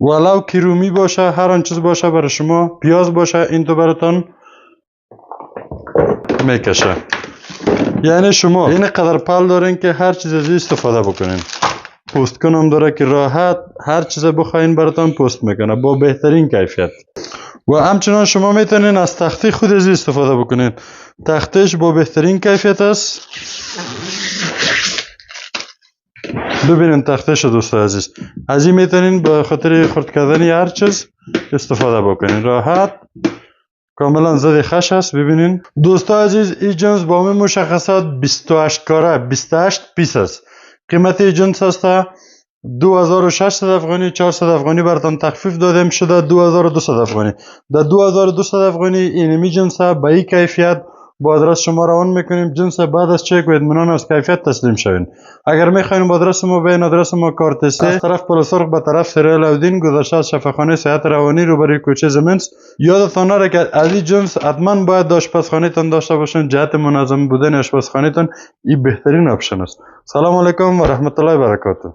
ولو که رومی باشه هر آن چیز باشه برای شما پیاز باشه این تو براتون میکشه. یعنی شما این قدر پل دارین که هر چیز از استفاده بکنین. پوست کنم داره که راحت هر چیز بخواین براتون پوست میکنه با بهترین کیفیت. و همچنان شما میتونین از تخته خود از استفاده بکنین. تختهش با بهترین کیفیت است. ببینین تختهش دوست عزیز. از این میتونین به خاطر خرد کردن هر چیز استفاده بکنین. راحت کاملا زد خش است. ببینین دوستا عزیز این جنس با همین مشخصات 28 کاره 28 پیس است. قیمت این جنس است 2600 افغانی. 400 افغانی براتون تخفیف داده شده 2200 افغانی. در 2200 افغانی اینمی جنس به این کیفیت با آدرس شما روان میکنیم. جنس بعد از چک و اطمینان از کیفیت تسلیم شوین. اگر میخواین با آدرس ما بین آدرس ما کارتسه از طرف پلسرخ به طرف سریال اودین گذشته از شفاخانه صحت روانی روبروی کوچه زمینس. یادتان نره که از این جنس حتما باید آشپزخانه تان داشته باشین. جهت منظم بودن آشپزخانه تان این بهترین آپشن است. سلام علیکم و رحمت الله و برکاته.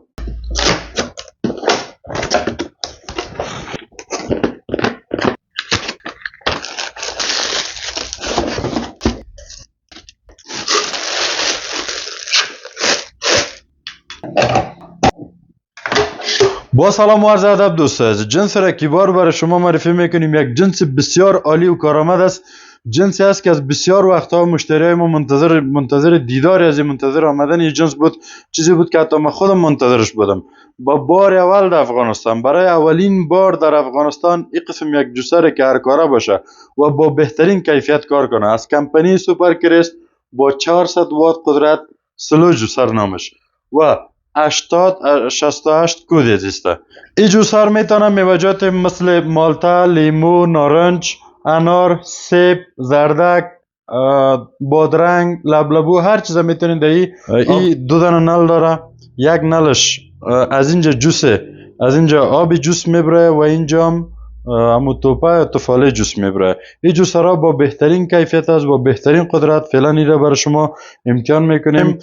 با سلام و عرض ادب دوست عزیز. جنس رکیبار برای شما معرفی میکنیم. یک جنس بسیار عالی و کارآمد است. جنسی است که از بسیار وقتها مشتریای ما منتظر دیدار از منتظر آمدن این جنس بود. چیزی بود که حتی من خودم منتظرش بودم. با بار اول در افغانستان برای اولین بار در افغانستان این قسم یک جوسر که هر کاره باشه و با بهترین کیفیت کار کنه از کمپانی سوپر کریست با 400 وات قدرت سلو جوسر نامش و 68 کود است. این جوسر میتونه میوجات مثل مالتا، لیمو، نارنج، انار، سیب، زردک، بادرنگ، لبلبو هر چیز میتونید. این دو دانه نل داره. یک نلش از اینجا از اینجا آب جوس میبره و اینجا هم امو توپه یا تفاله جوس میبره. این جوس را با بهترین کیفیت است، با بهترین قدرت. فعلا این را برای شما امتحان میکنیم.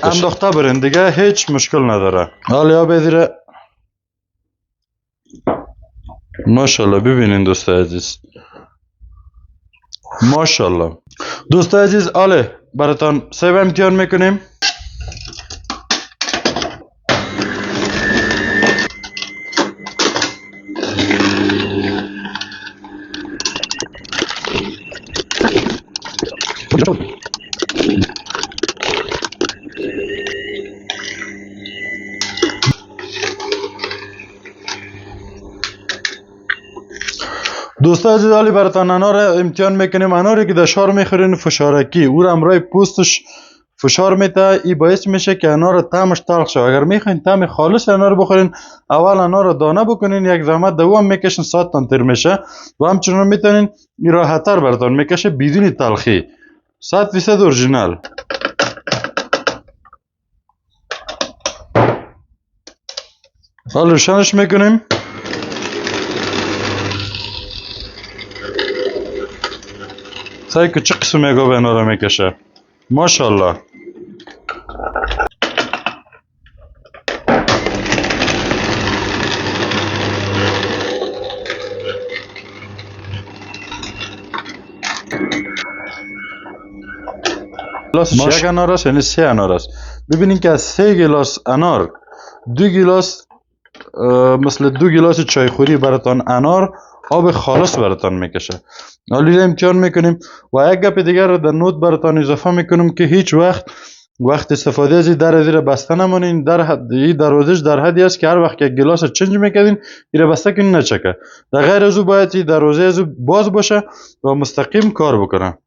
انداخته برین دیگه، هیچ مشکل نداره. حالا بذیره. ماشاءالله ببینین دوست عزیز، ماشاءالله. دوست عزیز آله براتان سیب امتحان میکنیم. دوست عزیز حالی براتان انار امتحان میکنیم. اناری که در شار میخورین فشارکی، او را امرای پوستش فشار میده. این باعث میشه که انار طعمش تلخ شه. اگر میخواین طعم خالص انار بخورین، اول انار رو دانه بکنین، یک زحمت دوام میکشین، ساعتتان تیر میشه و همچنان میتونین این راحت‌تر براتان میکشه بدون تلخی. 100% اورجینال. حالا روشنش میکنیم. سعی که چه قسم میگو به انار میکشه. ماشاءالله. گلاس یک انار است، یعنی 3 انار است. ببینین که از 3 گلاس انار 2 گلاس مثل 2 گلاس چایخوری براتان انار آب خالص براتان میکشه. حالا امتحان میکنیم و یک گپ دیگر رو در نوت براتان اضافه میکنم که هیچ وقت استفاده از در زیر بسته نمونین. این دروازش در حدی است که هر وقت یک گلاس چنج میکردین این بسته کنین نچکه. در غیر از او باید این دروازه از باز باشه و مستقیم کار بکنه.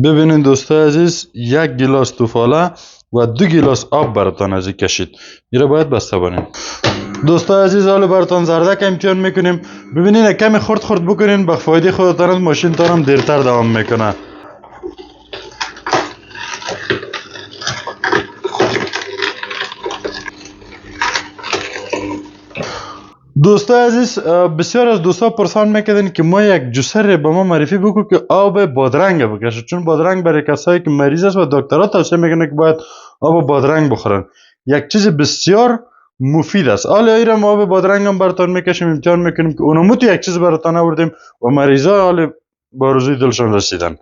ببینین دوستای عزیز، 1 گلاس توفاله و 2 گلاس آب براتان از این کشید. این را باید بسته بانین. دوستای عزیز حالا براتان زردک امتحان میکنیم. ببینین کمی خرد بکنین، به فایده خودتان است. ماشین تان هم دیرتر دوام میکنه. دوستای عزیز بسیار از دوستا پرسان میکردن که ما یک جوسر به ما معرفی بگو که آب بادرنگ بکشه، چون بادرنگ برای کسایی که مریض است و دکترها توصیه میکنه که باید آب بادرنگ بخورن. یک چیز بسیار مفید است. حالا ایرا ما آب بادرنگ هم براتان میکشیم، امتحان میکنیم که اونمو تو یک چیز براتان آوردیم و مریضا حالا با روزی دلشان رسیدن.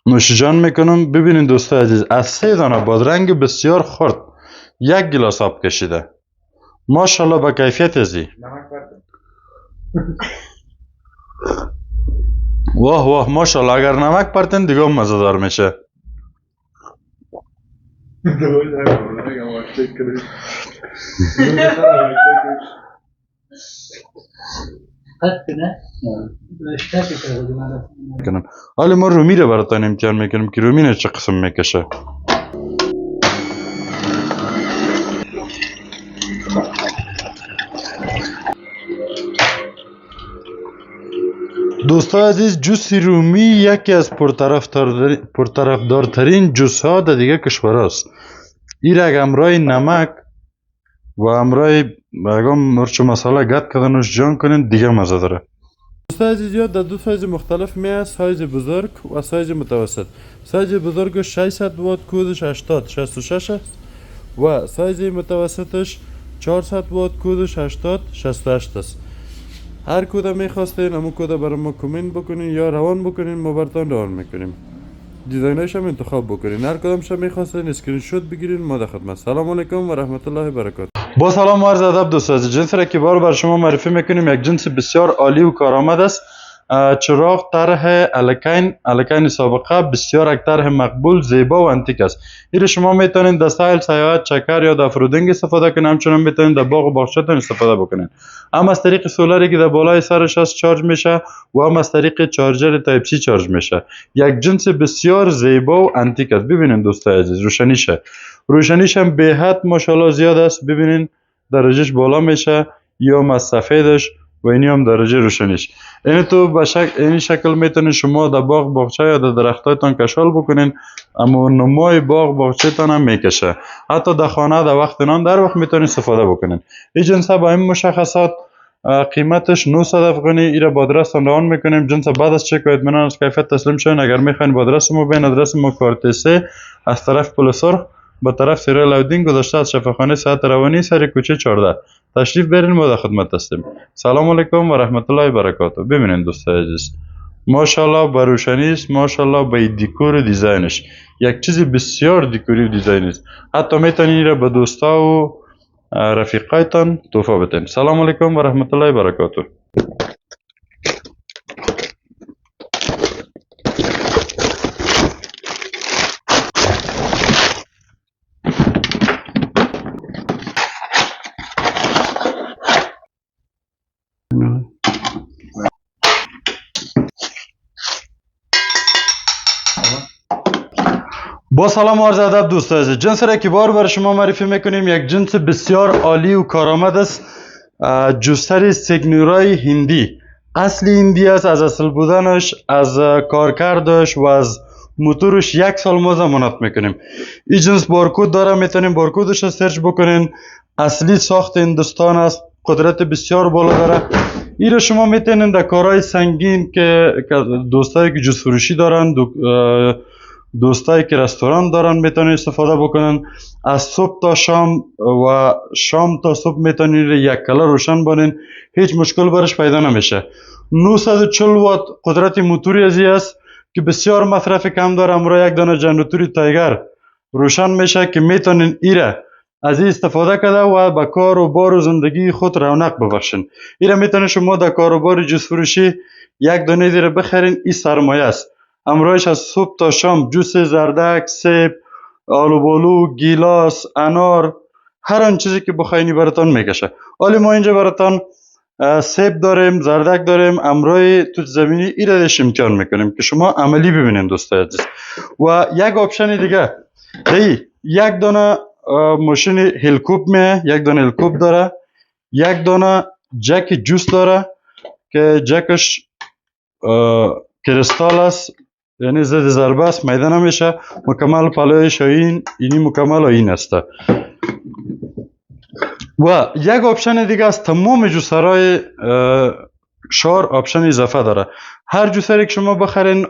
نوشیجان میکنم. ببینین دوستای عزیز، از 3 دانه بادرنگ بسیار خرد 1 گلاس آب کشیده. ماشاءالله با کیفیت ازی. واه ماشاءالله. اگر نمک پرتن دیگه هم مزه‌دار میشه. حالا ما رومی رو براتان امتحان میکنیم که رومی چه قسم میکشه. دوستان عزیز، جوس رومی یکی از پرطرفدارترین جوس ها در دیگه کشور است. این را همراه نمک و همراه مرچ و مساله گرد کردنش جان کنین دیگه مزه داره. دوستان عزیز در 2 سایز مختلف میاد، سایز بزرگ و سایز متوسط. سایز بزرگش 600 وات، کودش 80 66 است و سایز متوسطش 400 وات کودش 80 68 است. هر کد میخواستین همون کد برای ما کامنت بکنین یا روان بکنین، ما براتون روان میکنیم. دیزاینش هم انتخاب بکنین، هر کدامش میخواستین اسکرین شات بگیرین. ما در خدمت. سلام علیکم و رحمت الله و برکاته. با سلام و عرض ادب دوستان، جنس را که بار شما معرفی میکنیم. یک جنس بسیار عالی و کارآمد است. چراغ طرح الکین سابقه، بسیار یک طرح مقبول، زیبا و انتیک است. این شما میتونید در سایل سیاحت، چکر یا در فرودنگ استفاده کنید. همچنین میتونید در باغ و باغچه‌تون استفاده بکنید. هم از طریق سولاری که در بالای سرش است چارج میشه و هم از طریق چارجر تایپ سی چارج میشه. یک جنس بسیار زیبا و انتیک است. ببینید دوستان عزیز، روشنیش هم به حد ماشاءالله زیاد است. ببینید درجهش بالا میشه، یا هم از سفیدش و اینی هم درجه روشنیش. این تو به این شکل میتونید شما در باغ باغچه یا در درختایتان کشال بکنین، اما نمای باغ باغچه‌تان هم میکشه. حتی در خانه در وقت نان در وقت میتونید استفاده بکنین. این جنس با این مشخصات قیمتش 900 افغانی. ایره با آدرس روان میکنیم. جنس بعد از چک و اطمینان از کیفیت تسلیم شوین. اگر میخواین با آدرس ما بین، آدرس ما کارتسه از طرف پل سرخ با طرف سیره لودین گذشته از شفاخانه صحت روانی سر کوچه 14 تشریف برین، ما در خدمت هستیم. سلام علیکم و رحمت الله و برکاته. ببینید دوستان عزیز، ماشاءالله به روشنیش، ماشاءالله به دیکور و دیزاینش، یک چیز بسیار دیکوری و دیزاینی است. حتی میتونید را به دوستا و رفیقایتان تحفه بدین. سلام علیکم و رحمت الله و برکاته. با سلام و عرض ادب دوستان عزیز، جنس را که بار شما معرفی میکنیم. یک جنس بسیار عالی و کارآمد است. جوستر سیگنورای هندی، اصلی هندی است. از اصل بودنش، از کارکردش و از موتورش 1 سال ما ضمانت میکنیم. این جنس بارکود داره، میتونیم بارکودش رو سرچ بکنین. اصلی ساخت هندوستان است، قدرت بسیار بالا داره. این رو شما میتونین در کارهای سنگین که دوستایی که جوس فروشی دارن، دوستایی که رستوران دارن میتونید استفاده بکنن. از صبح تا شام و شام تا صبح میتونید یک کلر روشن بانین، هیچ مشکل برش پیدا نمیشه. 940 وات قدرت موتوری ازی است که بسیار مصرف کم داره. امرا یک دانه جنراتوری تایگر روشن میشه که میتونین ایره از این استفاده کرده و به کار و بار و زندگی خود رونق ببخشین. ایره میتونین شما در کار و بار جوس فروشی یک دانه دیره بخرین. این سرمایه است. امروزش از صبح تا شام جوس زردک، سیب، آلو بالو، گیلاس، انار، هر آن چیزی که بخواینی براتون میکشه. حالا ما اینجا براتون سیب داریم، زردک داریم. امروز تو زمینی ایرادش امتحان میکنیم که شما عملی ببینین دوستان عزیز. و یک آپشن دیگه دی، یک دانه ماشین هلیکوب یک دانه هلیکوب داره. یک دانه جک جوس داره که جکش کریستال است، یعنی ضد ضربه است، میده نمیشه. مکمل پلوی شاهین اینی مکمل این است. و یک آپشن دیگه است، تمام جوسرهای شار آپشن اضافه داره. هر جوسری که شما بخرین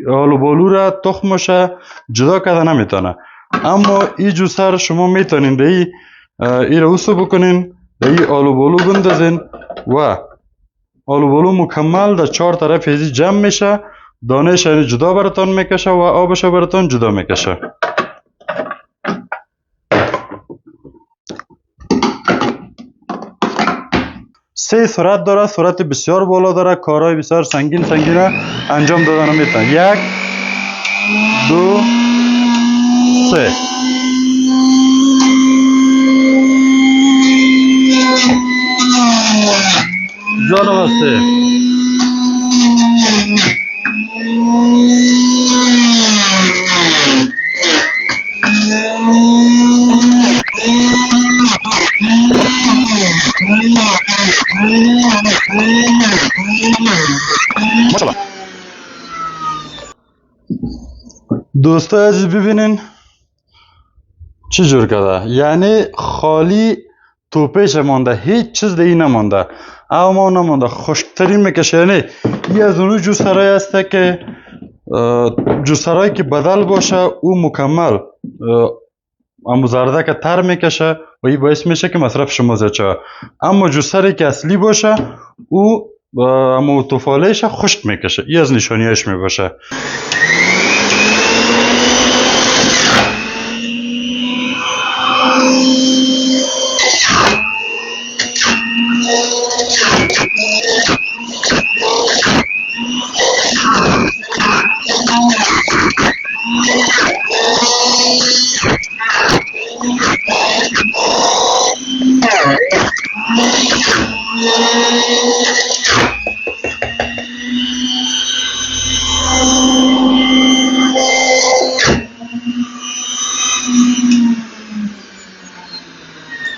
آلو بالو را تخمش جدا کرده نمیتونه، اما این جوسر شما میتونین به این را وصل بکنین، به این آلو بالو بندازین و آلو بالو مکمل در 4 طرف ازی جمع میشه. دانهش جدا براتون میکشه و آبش براتون جدا میکشه. سه سرعت داره، سرعت بسیار بالا داره، کارهای بسیار سنگین انجام دادن میتونه. 1 2 3 جانو هسته. دوستا عزیز ببینین چه جور کرده، یعنی خالی توپش مانده، هیچ چیز دیگه نمانده، اما نمانده، خشکترین میکشه. یعنی یه از اونو جوسرای هسته که جوسرایی که بدل باشه او مکمل امو زرده که تر میکشه و این باعث میشه که مصرف شما زیاد شود. اما جوسری که اصلی باشه او اما توفالهش خشک میکشه. این از نشانیش میباشه.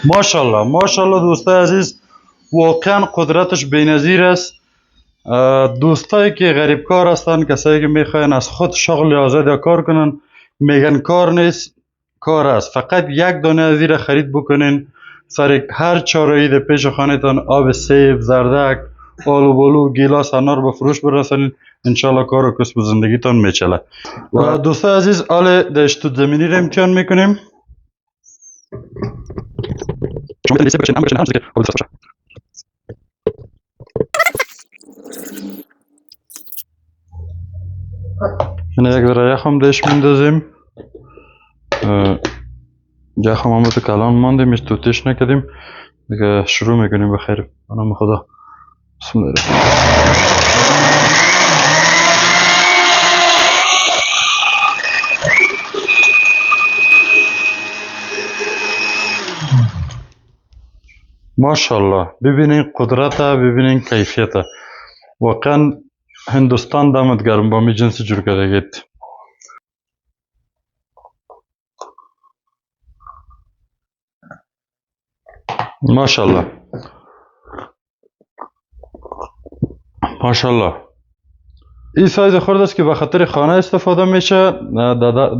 ماشاءالله ماشاءالله دوستای عزیز، واقعا قدرتش بی‌نظیر است. دوستایی که غریب کار هستن، کسایی که میخواین از خود شغل آزاد کار کنن، میگن کار نیست، کار است. فقط یک دانه از زیر خرید بکنین، سر هر چهارراه در پیش خانهتان آب سیب، زردک، آلو بولو، گیلاس، انار به فروش برسانین. انشالله کار و کسب زندگیتان میچله. و دوستای عزیز، حال در اشتود زمینی رو امتحان میکنیم. شما میتونید بشین، هم بشین، هم که آب باشه. این یک ذره یخ هم دهش میندازیم. یخ هم تو کلان ماندیم، ایش توتیش نکردیم دیگه. شروع میکنیم. بخیر به نام خدا. بسم الله الرحمن الرحیم. ماشاءالله، ببینین قدرت، ببینین کیفیت. واقعا هندوستان دمت گرم با می جنس جور کردگید. ماشاءالله ماشاءالله. این سایز خورد است که به خاطر خانه استفاده میشه.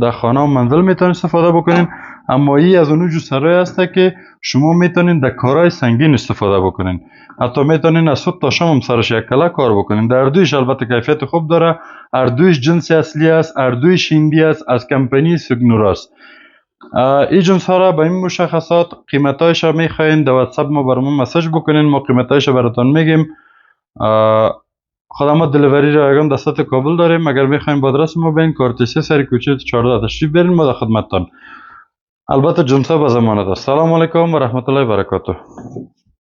در خانه و منزل میتونید استفاده بکنین. اما این از اونو جوسرای است که شما میتونین در کارهای سنگین استفاده بکنین. حتی میتونین از صبح تا شام هم سرش یک کله کار بکنین. در دویش البته کیفیت خوب داره. هر دویش جنس اصلی است، هر دویش هندی است، از کمپانی سیگنورا است. این جنس ها را به این مشخصات قیمتایش را میخواین در واتساپ ما برامون مسیج بکنین، ما قیمتایش براتون میگیم. خدمات دلیوری را یگان در سطح کابل داریم. اگر میخواین با آدرس ما بین کارتیسی سری کوچه 14 تشریف برین، ما در خدمتتان. البته جنس ها به ضمانت است. سلام علیکم و رحمت الله و برکاته.